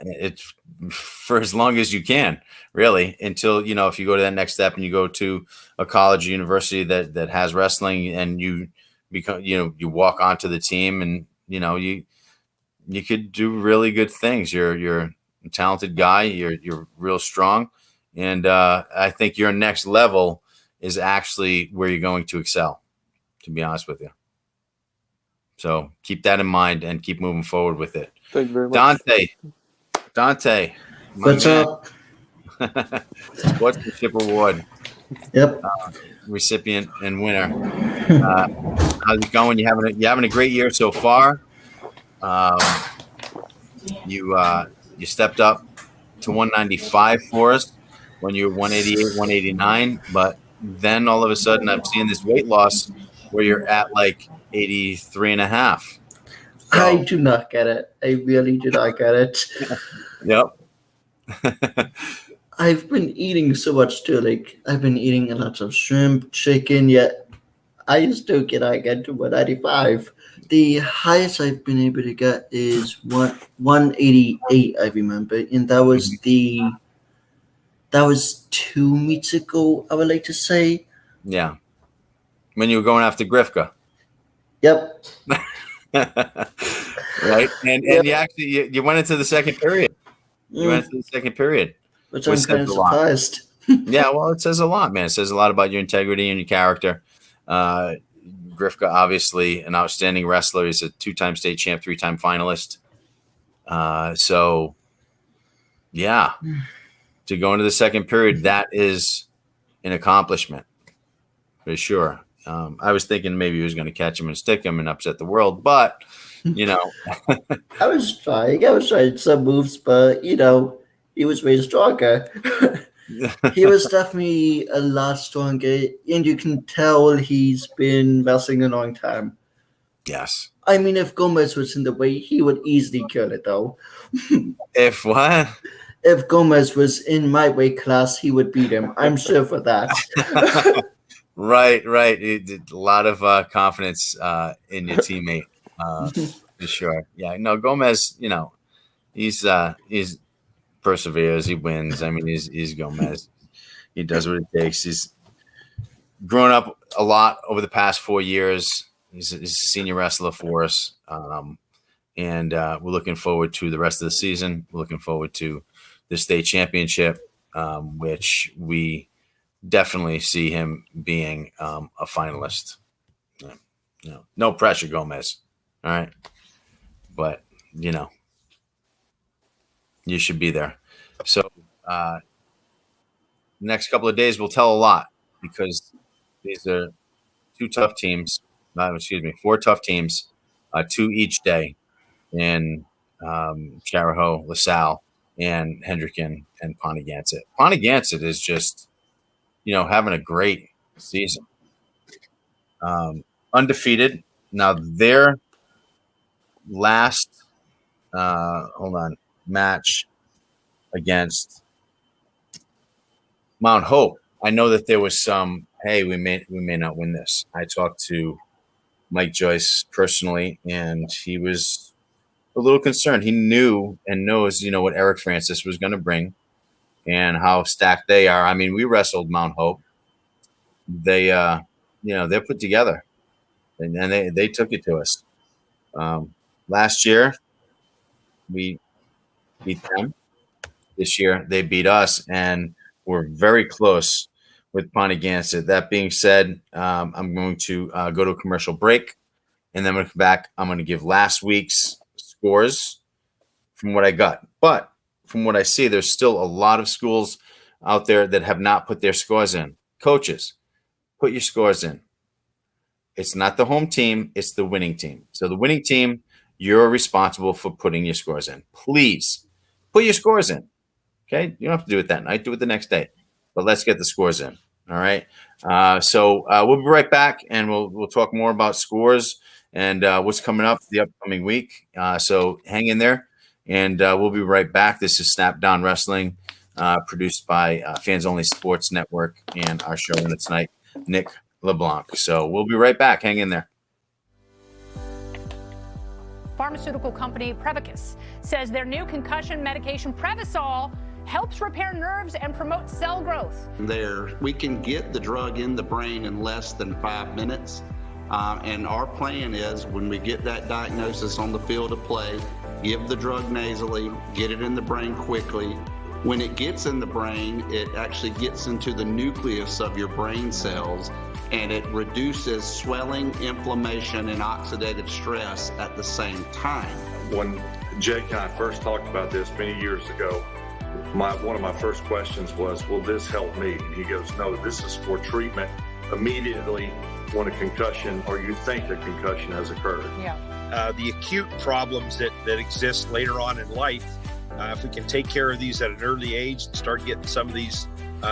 [SPEAKER 1] It's for as long as you can, really, until, if you go to that next step and you go to a college or university that has wrestling, and you become, you walk onto the team, and, you could do really good things. You're a talented guy. You're real strong. And I think your next level is actually where you're going to excel, to be honest with you. So keep that in mind and keep moving forward with it.
[SPEAKER 12] Thank you very much.
[SPEAKER 1] Dante.
[SPEAKER 13] What's up?
[SPEAKER 1] Sportsmanship Award.
[SPEAKER 13] Yep.
[SPEAKER 1] Recipient and winner. How's it going? You having a great year so far. You stepped up to 195 for us when you were 188, 189, but then all of a sudden I'm seeing this weight loss where you're at like 83 and a half. So,
[SPEAKER 13] I do not get it. I really do not get it.
[SPEAKER 1] Yep.
[SPEAKER 13] I've been eating so much too. Like I've been eating a lot of shrimp, chicken. Yet I still cannot get to 195. The highest I've been able to get is 188. I remember, and that was 2 meets ago. I would like to say.
[SPEAKER 1] Yeah. When you were going after Grifka.
[SPEAKER 13] Yep.
[SPEAKER 1] Right. And you actually you went into the second period. You went into the second period.
[SPEAKER 13] Which I'm kind of surprised.
[SPEAKER 1] Yeah, well, it says a lot, man. It says a lot about your integrity and your character. Grifka, obviously an outstanding wrestler. He's a 2-time state champ, 3-time finalist. So, yeah, to go into the second period, that is an accomplishment for sure. I was thinking maybe he was going to catch him and stick him and upset the world, but, you know.
[SPEAKER 13] I was trying some moves, but, you know, he was way stronger. He was definitely a lot stronger, and you can tell he's been wrestling a long time.
[SPEAKER 1] Yes.
[SPEAKER 13] I mean, if Gomez was in the way, he would easily kill it, though.
[SPEAKER 1] If what?
[SPEAKER 13] If Gomez was in my weight class, he would beat him. I'm sure for that.
[SPEAKER 1] Right. A lot of confidence in your teammate, for sure. Yeah, no, Gomez, you know, he's perseveres, he wins. I mean, he's Gomez. He does what it takes. He's grown up a lot over the past 4 years. He's a senior wrestler for us. And we're looking forward to the rest of the season. We're looking forward to the state championship, which we definitely see him being a finalist. You know, no pressure, Gomez. All right. But, you know, you should be there. So the next couple of days will tell a lot, because these are 4 tough teams, 2 each day in Chariho, LaSalle, and Hendricken and Pontigansett. Pontigansett is just, you know, having a great season. Undefeated. Now their last match against Mount Hope, I know that there was some, hey, we may not win this. I talked to Mike Joyce personally, and he was a little concerned. He knew and knows, you know, what Eric Francis was going to bring and how stacked they are. I mean, we wrestled Mount Hope. They, you know, they're put together, and they took it to us. Last year, we beat them. This year, they beat us, and we're very close with Pontigansett. That being said, I'm going to go to a commercial break, and then I'm going to come back. I'm going to give last week's scores from what I got. But from what I see, there's still a lot of schools out there that have not put their scores in. Coaches, put your scores in. It's not the home team, it's the winning team. So the winning team, you're responsible for putting your scores in. Please put your scores in. Okay? You don't have to do it that night. Do it the next day. But let's get the scores in. All right? So we'll be right back, and we'll talk more about scores and what's coming up the upcoming week. So hang in there, and we'll be right back. This is Snap Down Wrestling, produced by Fans Only Sports Network, and our showrunner tonight, Nick LeBlanc. So we'll be right back. Hang in there.
[SPEAKER 5] Pharmaceutical company Prevacus says their new concussion medication Prevacol helps repair nerves and promote cell growth.
[SPEAKER 7] We can get the drug in the brain in less than 5 minutes. And our plan is, when we get that diagnosis on the field of play, give the drug nasally, get it in the brain quickly. When it gets in the brain, it actually gets into the nucleus of your brain cells, and it reduces swelling, inflammation, and oxidative stress at the same time.
[SPEAKER 8] When Jake and I first talked about this many years ago, one of my first questions was, will this help me? And he goes, no, this is for treatment immediately when a concussion, or you think a concussion has occurred.
[SPEAKER 5] Yeah.
[SPEAKER 9] The acute problems that exist later on in life, if we can take care of these at an early age and start getting some of these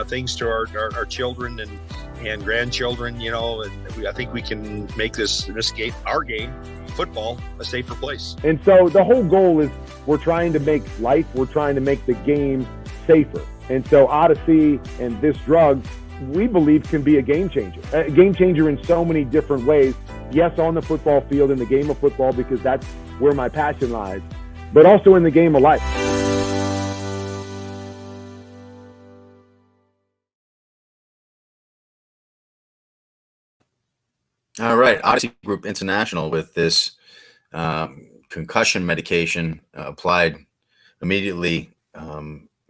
[SPEAKER 9] things to our children and grandchildren, you know, and I think we can make this game, our game, football, a safer place.
[SPEAKER 10] And so the whole goal is we're trying to make the game safer. And so Odyssey and this drug, we believe, can be a game changer in so many different ways. Yes, on the football field, in the game of football, because that's where my passion lies, but also in the game of life.
[SPEAKER 1] All right, Odyssey Group International with this concussion medication applied immediately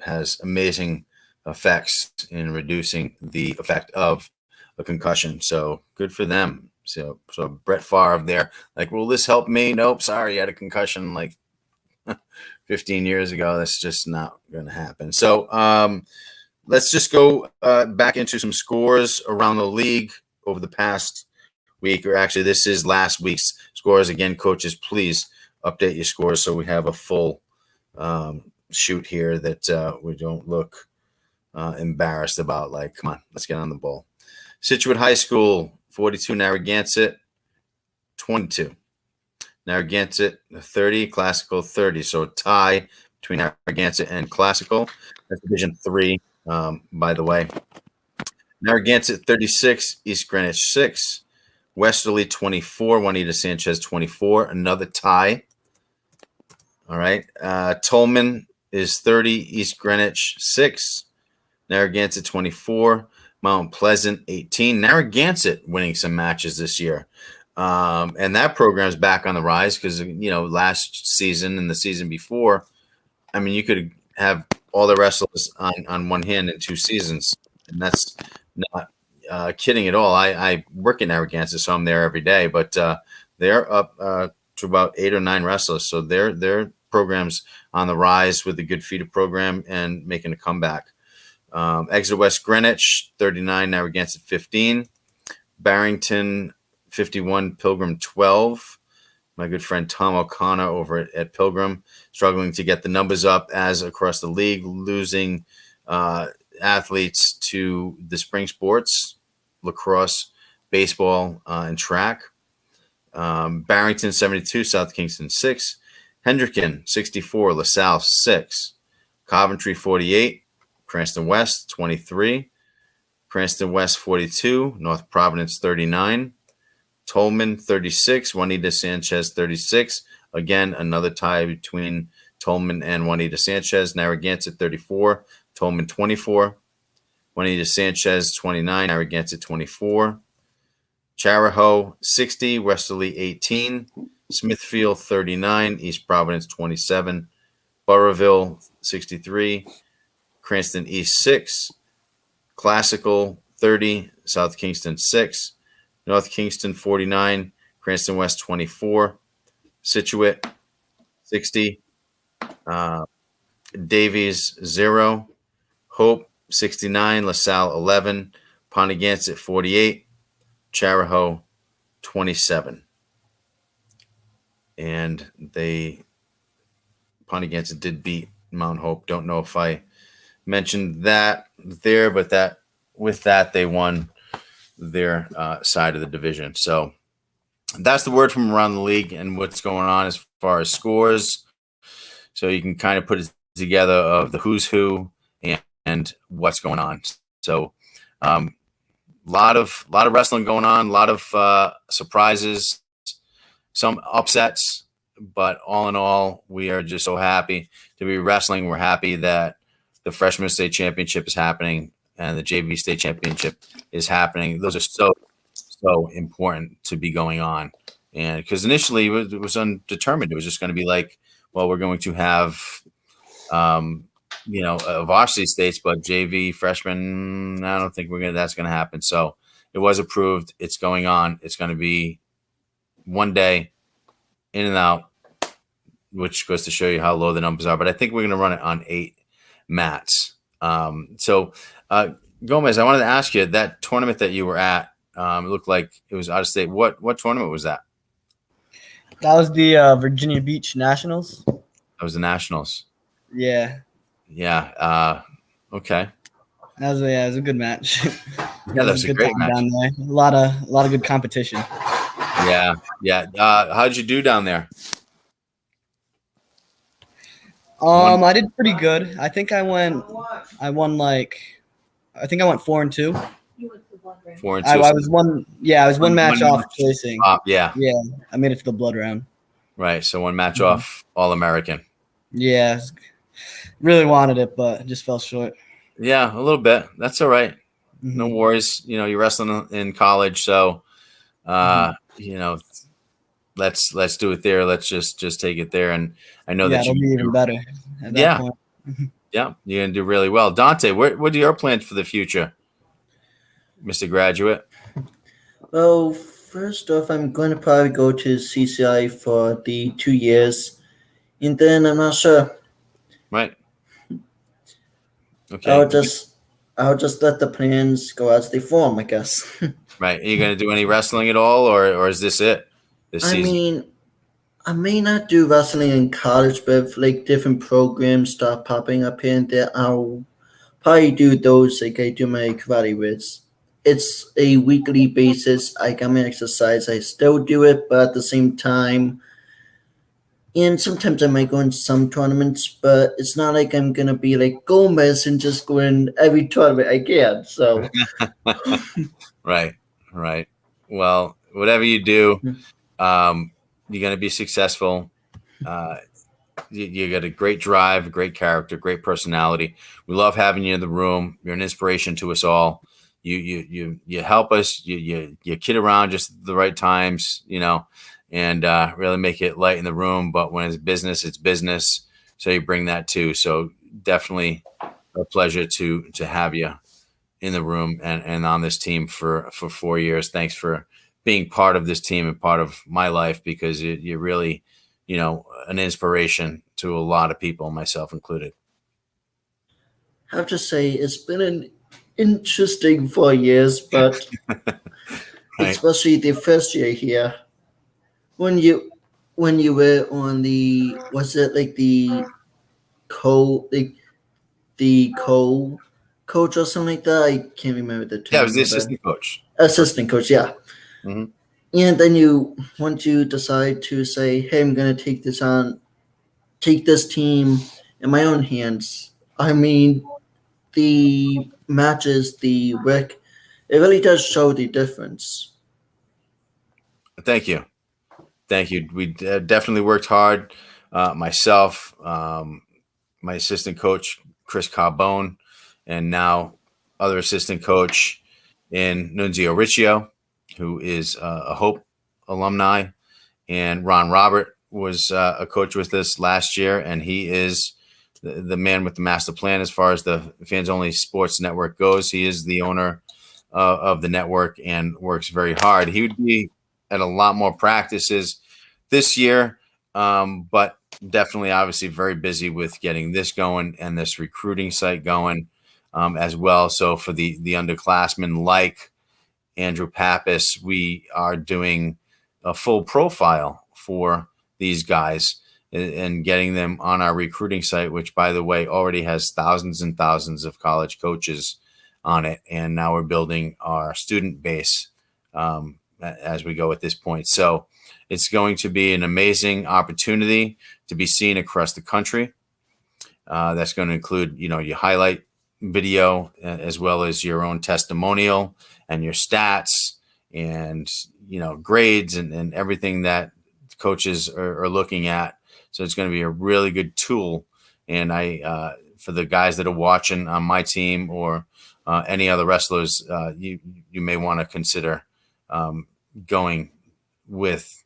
[SPEAKER 1] has amazing effects in reducing the effect of a concussion. So good for them. So Brett Favre there, like, will this help me? Nope, sorry, you had a concussion like 15 years ago. That's just not going to happen. So let's just go back into some scores around the league over the past week, or actually this is last week's scores. Again, coaches, please update your scores so we have a full shoot here that we don't look embarrassed about. Like, come on, let's get on the ball. Situate High School 42, Narragansett 22. Narragansett 30, Classical 30. So a tie between Narragansett and Classical. That's Division 3, by the way. Narragansett 36, East Greenwich 6. Westerly 24, Juanita Sanchez 24. Another tie. All right. Tolman is 30, East Greenwich 6. Narragansett 24. Mount Pleasant 18. Narragansett winning some matches this year. And that program's back on the rise because, last season and the season before, I mean, you could have all the wrestlers on one hand in 2 seasons. And that's not kidding at all. I work in Narragansett, so I'm there every day. But they're up to about 8 or 9 wrestlers. So their program's on the rise with the Good Feeder program and making a comeback. Exeter West Greenwich 39, Narragansett 15. Barrington 51, Pilgrim 12. My good friend Tom O'Connor over at Pilgrim struggling to get the numbers up as across the league, losing athletes to the spring sports, lacrosse, baseball, and track. Barrington 72, South Kingston 6. Hendricken 64, LaSalle 6. Coventry 48. Cranston West 23, Cranston West 42, North Providence 39, Tolman 36, Juanita Sanchez 36. Again, another tie between Tolman and Juanita Sanchez. Narragansett 34, Tolman 24, Juanita Sanchez 29, Narragansett 24, Charahoe 60, Westerly 18, Smithfield 39, East Providence 27, Burrillville 63, Cranston East 6, Classical 30, South Kingston 6, North Kingston 49, Cranston West 24, Situate 60, Davies 0, Hope 69, LaSalle 11, Pontigansett 48, Charahoe 27. And Pontigansett did beat Mount Hope. Don't know if I mentioned that there, but with that they won their side of the division. So that's the word from around the league and what's going on as far as scores. So you can kind of put it together of the who's who and what's going on. So lot of wrestling going on, a lot of surprises, some upsets, but all in all, we are just so happy to be wrestling. We're happy that the freshman state championship is happening and the JV state championship is happening. Those are so important to be going on. And because initially it was undetermined. It was just going to be like, well, we're going to have, varsity states, but JV freshmen, I don't think that's going to happen. So it was approved. It's going on. It's going to be one day in and out, which goes to show you how low the numbers are. But I think we're going to run it on 8 mats. So Gomez, I wanted to ask you, that tournament that you were at, it looked like it was out of state. What tournament was that?
[SPEAKER 11] That was the Virginia Beach Nationals.
[SPEAKER 1] That was the Nationals.
[SPEAKER 11] Yeah.
[SPEAKER 1] Yeah. Okay.
[SPEAKER 11] That was a good match.
[SPEAKER 1] Yeah, that was a great match.
[SPEAKER 11] Down there. A lot of good competition.
[SPEAKER 1] Yeah. How'd you do down there?
[SPEAKER 11] I did pretty good. I think I went 4-2.
[SPEAKER 1] 4-2.
[SPEAKER 11] I was one. Yeah, I was one match off placing.
[SPEAKER 1] Yeah.
[SPEAKER 11] Yeah, I made it to the blood round.
[SPEAKER 1] Right. So one match off All-American.
[SPEAKER 11] Yeah, really wanted it, but just fell short.
[SPEAKER 1] Yeah, a little bit. That's all right. No worries. You know, you're wrestling in college, so you know, let's do it there. Let's just take it there. And I know that
[SPEAKER 11] it'll be even better at that point.
[SPEAKER 1] Yeah, you're gonna do really well. Dante, what are your plans for the future, Mr. Graduate?
[SPEAKER 13] Well, first off, I'm going to probably go to CCI for the 2 years, and then I'm not sure.
[SPEAKER 1] Right. Okay.
[SPEAKER 13] I'll just let the plans go as they form, I guess.
[SPEAKER 1] Right. Are you going to do any wrestling at all, or is this it? This
[SPEAKER 13] I
[SPEAKER 1] season?
[SPEAKER 13] mean, I may not do wrestling in college, but if like different programs start popping up here and there, I'll probably do those like I do my karate with. It's a weekly basis. I got my exercise. I still do it, but at the same time, and sometimes I might go in some tournaments, but it's not like I'm going to be like Gomez and just go in every tournament I can. So,
[SPEAKER 1] Right. Well, whatever you do, you're going to be successful. You got a great drive, a great character, great personality. We love having you in the room. You're an inspiration to us all. You help us. You kid around just at the right times, you know, and really make it light in the room. But when it's business, it's business. So you bring that too. So definitely a pleasure to have you in the room and on this team for 4 years. Thanks for being part of this team and part of my life, because you're really, you know, an inspiration to a lot of people, myself included.
[SPEAKER 13] I have to say, it's been an interesting 4 years, but
[SPEAKER 1] Right.
[SPEAKER 13] especially the first year here, when you were on the, was it like the coach or something like that? I can't remember the term.
[SPEAKER 1] Yeah, it was the
[SPEAKER 13] of it.
[SPEAKER 1] assistant coach.
[SPEAKER 13] Assistant coach, yeah.
[SPEAKER 1] Mhm.
[SPEAKER 13] And then once you decide to say, hey, I'm going to take this team in my own hands. I mean, the matches, the work, it really does show the difference.
[SPEAKER 1] Thank you. We definitely worked hard. Myself, my assistant coach, Chris Carbone, and now other assistant coach in Nunzio Riccio, who is a Hope alumni, and Ron Robert was a coach with us last year, and he is the man with the master plan as far as the Fans Only Sports Network goes. He is the owner of the network and works very hard. He would be at a lot more practices this year, but definitely obviously very busy with getting this going and this recruiting site going as well. So for the underclassmen like Andrew Pappas, we are doing a full profile for these guys and getting them on our recruiting site, which, by the way, already has thousands and thousands of college coaches on it. And now we're building our student base as we go at this point. So it's going to be an amazing opportunity to be seen across the country. That's going to include, you know, your highlight video as well as your own testimonial and your stats and, you know, grades and everything that coaches are looking at. So it's going to be a really good tool. And for the guys that are watching on my team or any other wrestlers, you may want to consider going with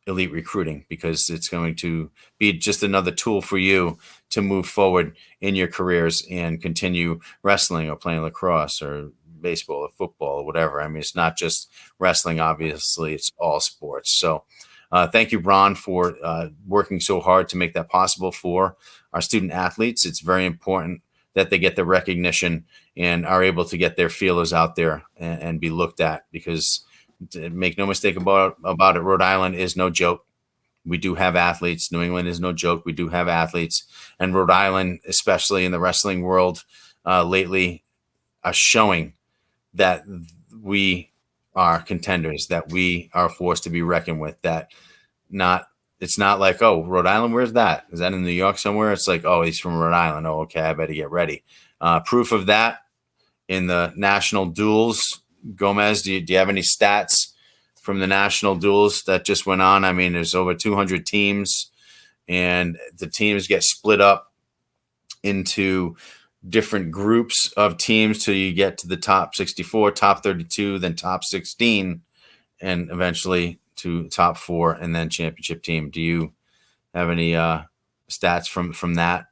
[SPEAKER 1] Elite Recruiting, because it's going to be just another tool for you to move forward in your careers and continue wrestling or playing lacrosse or baseball or football or whatever. I mean, it's not just wrestling, obviously, it's all sports. So thank you, Ron, for working so hard to make that possible for our student athletes. It's very important that they get the recognition and are able to get their feelers out there and be looked at, because make no mistake about it, Rhode Island is no joke. We do have athletes. New England is no joke. We do have athletes. And Rhode Island, especially in the wrestling world lately, are showing that we are contenders, that we are a force to be reckoned with, that not It's not like, oh, Rhode Island, where's that? Is that in New York somewhere? It's like, oh, he's from Rhode Island. Oh, okay, I better get ready. Proof of that in the national duels. Gomez, do you have any stats from the national duels that just went on? I mean, there's over 200 teams, and the teams get split up into different groups of teams till you get to the top 64, top 32, then top 16, and eventually to top 4 and then championship team. Do you have any stats from that?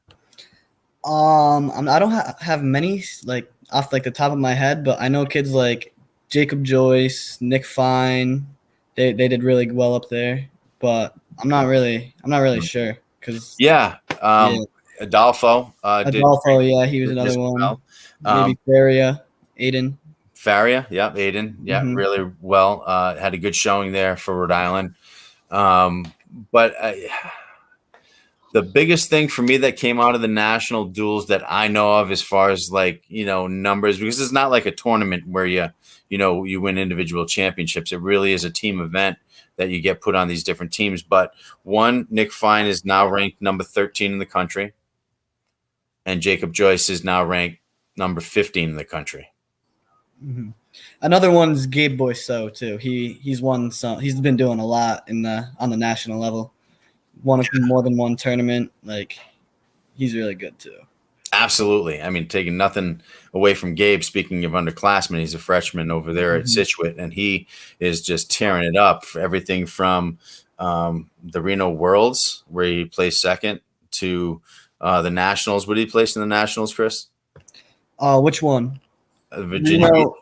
[SPEAKER 11] I don't have many like off like the top of my head, but I know kids like Jacob Joyce, Nick Fine, they did really well up there, but I'm not really sure because
[SPEAKER 1] Adolfo.
[SPEAKER 11] Adolfo, he was another one.
[SPEAKER 1] Well.
[SPEAKER 11] Maybe Faria, Aiden.
[SPEAKER 1] Faria, Aiden, really well. Had a good showing there for Rhode Island. But the biggest thing for me that came out of the national duels that I know of, as far as like, numbers, because it's not like a tournament where you win individual championships. It really is a team event that you get put on these different teams. But one, Nick Fine is now ranked number 13 in the country, and Jacob Joyce is now ranked number 15 in the country.
[SPEAKER 11] Mm-hmm. Another one's Gabe Boyceau too. He's won some. He's been doing a lot on the national level. Won more than one tournament. Like, he's really good too.
[SPEAKER 1] Absolutely. I mean, taking nothing away from Gabe. Speaking of underclassmen, he's a freshman over there at Scituate, and he is just tearing it up for everything from the Reno Worlds, where he placed second, to the Nationals. What did he place in the Nationals, Chris?
[SPEAKER 11] Which one?
[SPEAKER 1] Virginia.
[SPEAKER 11] Reno,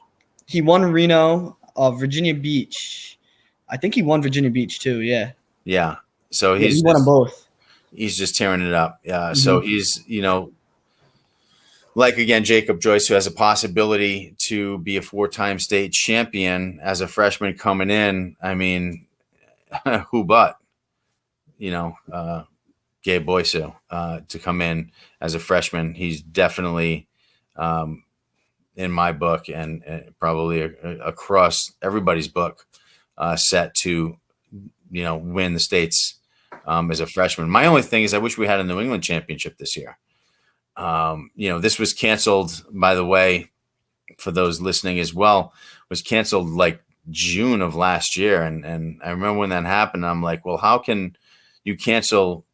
[SPEAKER 11] he won Reno. Virginia Beach. I think he won Virginia Beach too. Yeah.
[SPEAKER 1] Yeah. So he
[SPEAKER 11] won them both.
[SPEAKER 1] He's just tearing it up. Yeah. So he's, like, again, Jacob Joyce, who has a possibility to be a 4-time state champion as a freshman coming in. I mean, who but, Gabe Boyceau to come in as a freshman. He's definitely, in my book and probably across everybody's book, set to, win the states as a freshman. My only thing is I wish we had a New England championship this year. This was canceled, by the way, for those listening as well, was canceled like June of last year. And I remember when that happened, I'm like, well, how can you cancel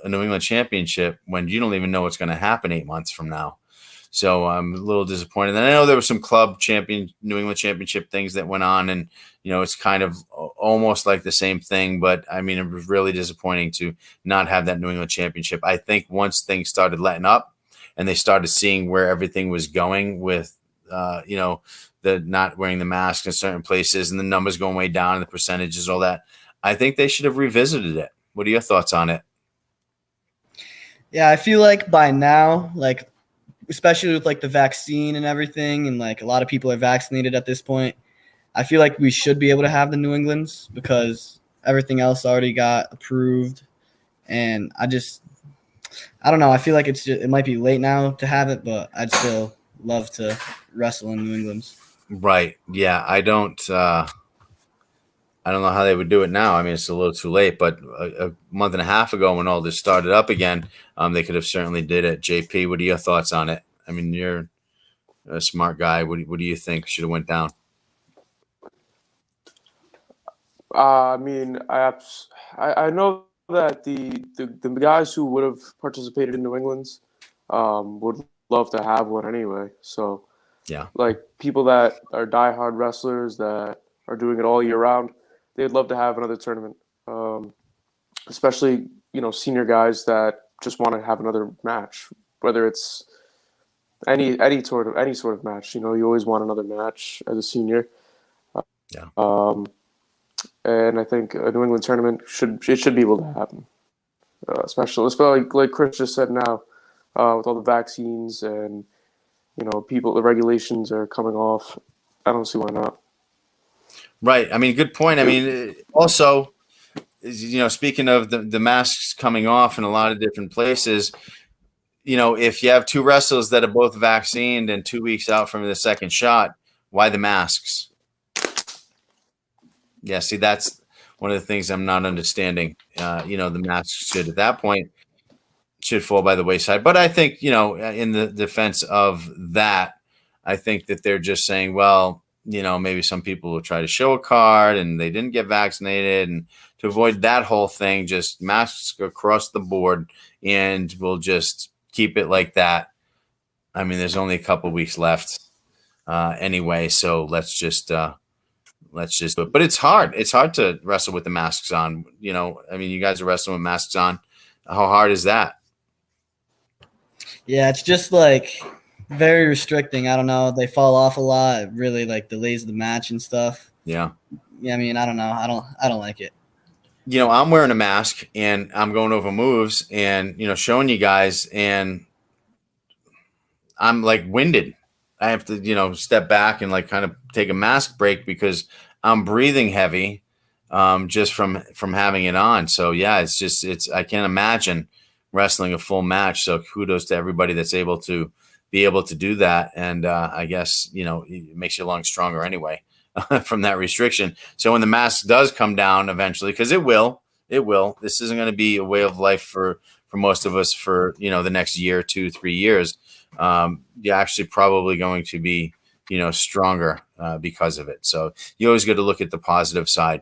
[SPEAKER 1] a New England championship when you don't even know what's going to happen 8 months from now? So I'm a little disappointed. And I know there were some club New England championship things that went on, and, it's kind of almost like the same thing, but I mean, it was really disappointing to not have that New England championship. I think once things started letting up and they started seeing where everything was going with, the not wearing the mask in certain places and the numbers going way down and the percentages, all that, I think they should have revisited it. What are your thoughts on it?
[SPEAKER 11] Yeah, I feel like by now, like, especially with like the vaccine and everything, and like a lot of people are vaccinated at this point, I feel like we should be able to have the New Englands because everything else already got approved. And I don't know. I feel like it might be late now to have it, but I'd still love to wrestle in New England's.
[SPEAKER 1] Right. Yeah. I don't know how they would do it now. I mean, it's a little too late, but a month and a half ago when all this started up again, they could have certainly did it. JP, what are your thoughts on it? I mean, you're a smart guy. What do you think should have went down?
[SPEAKER 12] I mean, I know that the guys who would have participated in New England's would love to have one anyway. So,
[SPEAKER 1] yeah,
[SPEAKER 12] like people that are diehard wrestlers that are doing it all year round, they'd love to have another tournament. Especially, senior guys that just want to have another match, whether it's any sort of match. You always want another match as a senior. And I think a New England tournament should be able to happen, especially like Chris just said now, with all the vaccines and the regulations are coming off. I don't see why not.
[SPEAKER 1] Right. I mean, good point. I mean, also, speaking of the masks coming off in a lot of different places, if you have two wrestlers that are both vaccinated and 2 weeks out from the second shot, why the masks? Yeah, see, that's one of the things I'm not understanding. The masks should at that point should fall by the wayside. But I think, in the defense of that, I think that they're just saying, well, maybe some people will try to show a card and they didn't get vaccinated, and to avoid that whole thing, just masks across the board, and we'll just keep it like that. I mean, there's only a couple weeks left anyway, so let's just do it. But it's hard. It's hard to wrestle with the masks on. You guys are wrestling with masks on. How hard is that?
[SPEAKER 11] Yeah, it's just like very restricting. I don't know. They fall off a lot. It really like delays the match and stuff.
[SPEAKER 1] Yeah.
[SPEAKER 11] Yeah, I mean, I don't know. I don't like it.
[SPEAKER 1] I'm wearing a mask and I'm going over moves and, showing you guys, and I'm like winded. I have to, step back and like kind of take a mask break because I'm breathing heavy just from having it on. So yeah, I can't imagine wrestling a full match. So kudos to everybody that's able to do that. And I guess, it makes you a lot stronger anyway from that restriction. So when the mask does come down eventually, because it will, this isn't going to be a way of life for most of us for, the next year, 2-3 years. You're actually probably going to be, stronger because of it. So you always got to look at the positive side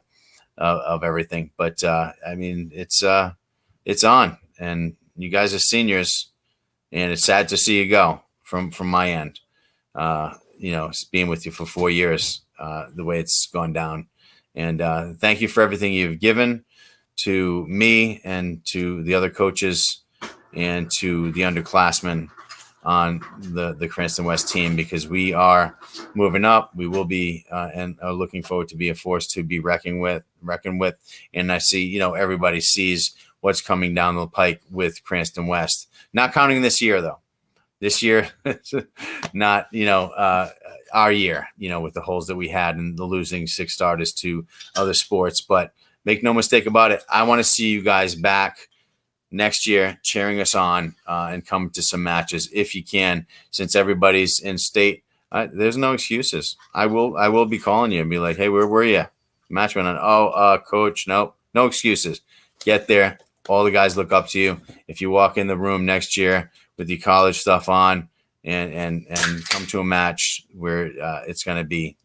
[SPEAKER 1] of everything. But I mean, it's on, and you guys are seniors, and it's sad to see you go from my end. Being with you for 4 years, the way it's gone down. And thank you for everything you've given to me and to the other coaches and to the underclassmen on the Cranston West team, because we are moving up. We will be and are looking forward to be a force to be reckoned with. And I see, everybody sees what's coming down the pike with Cranston West. Not counting this year, though. This year, not, our year, with the holes that we had and the losing 6 starters to other sports. But make no mistake about it, I want to see you guys back next year cheering us on and come to some matches if you can, since everybody's in state. There's no excuses. I will be calling you and be like, hey, where were you? Match went on. Coach, no excuses. Get there. All the guys look up to you. If you walk in the room next year with your college stuff on and come to a match where it's going to be,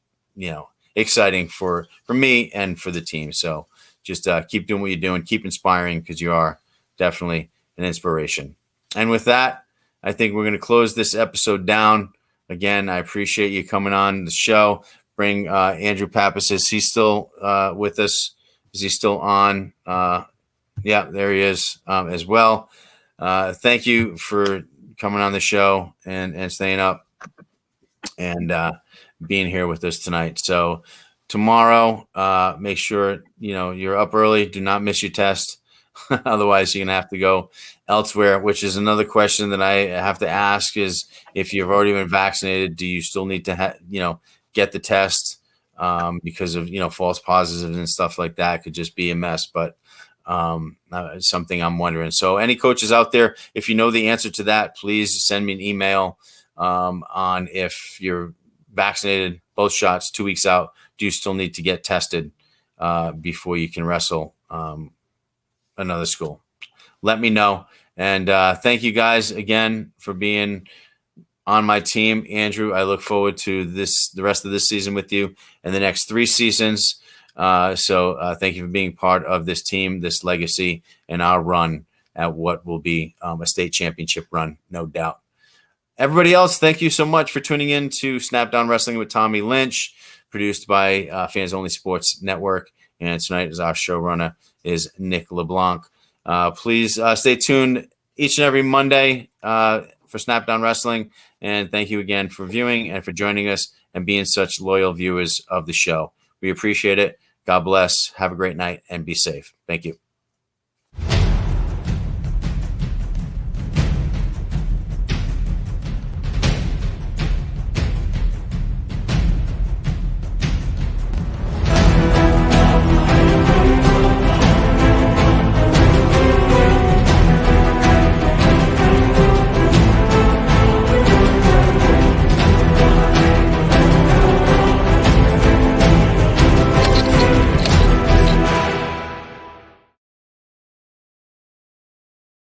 [SPEAKER 1] exciting for me and for the team. So just keep doing what you're doing. Keep inspiring, because you are definitely an inspiration. And with that, I think we're going to close this episode down. Again, I appreciate you coming on the show. Bring Andrew Pappas. Is he still with us? Is he still on? Yeah, there he is as well. Thank you for coming on the show and staying up and being here with us tonight. So tomorrow, make sure you're up early. Do not miss your test. Otherwise, you're going to have to go elsewhere, which is another question that I have to ask is, if you've already been vaccinated, do you still need to get the test because of, false positives and stuff like that? Could just be a mess. But something I'm wondering. So any coaches out there, if you know the answer to that, please send me an email on if you're vaccinated, both shots, 2 weeks out, do you still need to get tested before you can wrestle another school? Let me know. And thank you guys again for being on my team. Andrew, I look forward to the rest of this season with you and the next 3 seasons. So thank you for being part of this team, this legacy, and our run at what will be a state championship run, no doubt. Everybody else, thank you so much for tuning in to Snapdown Wrestling with Tommy Lynch, produced by Fans Only Sports Network. And tonight is our showrunner is Nick LeBlanc. Please stay tuned each and every Monday for Snapdown Wrestling. And thank you again for viewing and for joining us and being such loyal viewers of the show. We appreciate it. God bless. Have a great night and be safe. Thank you.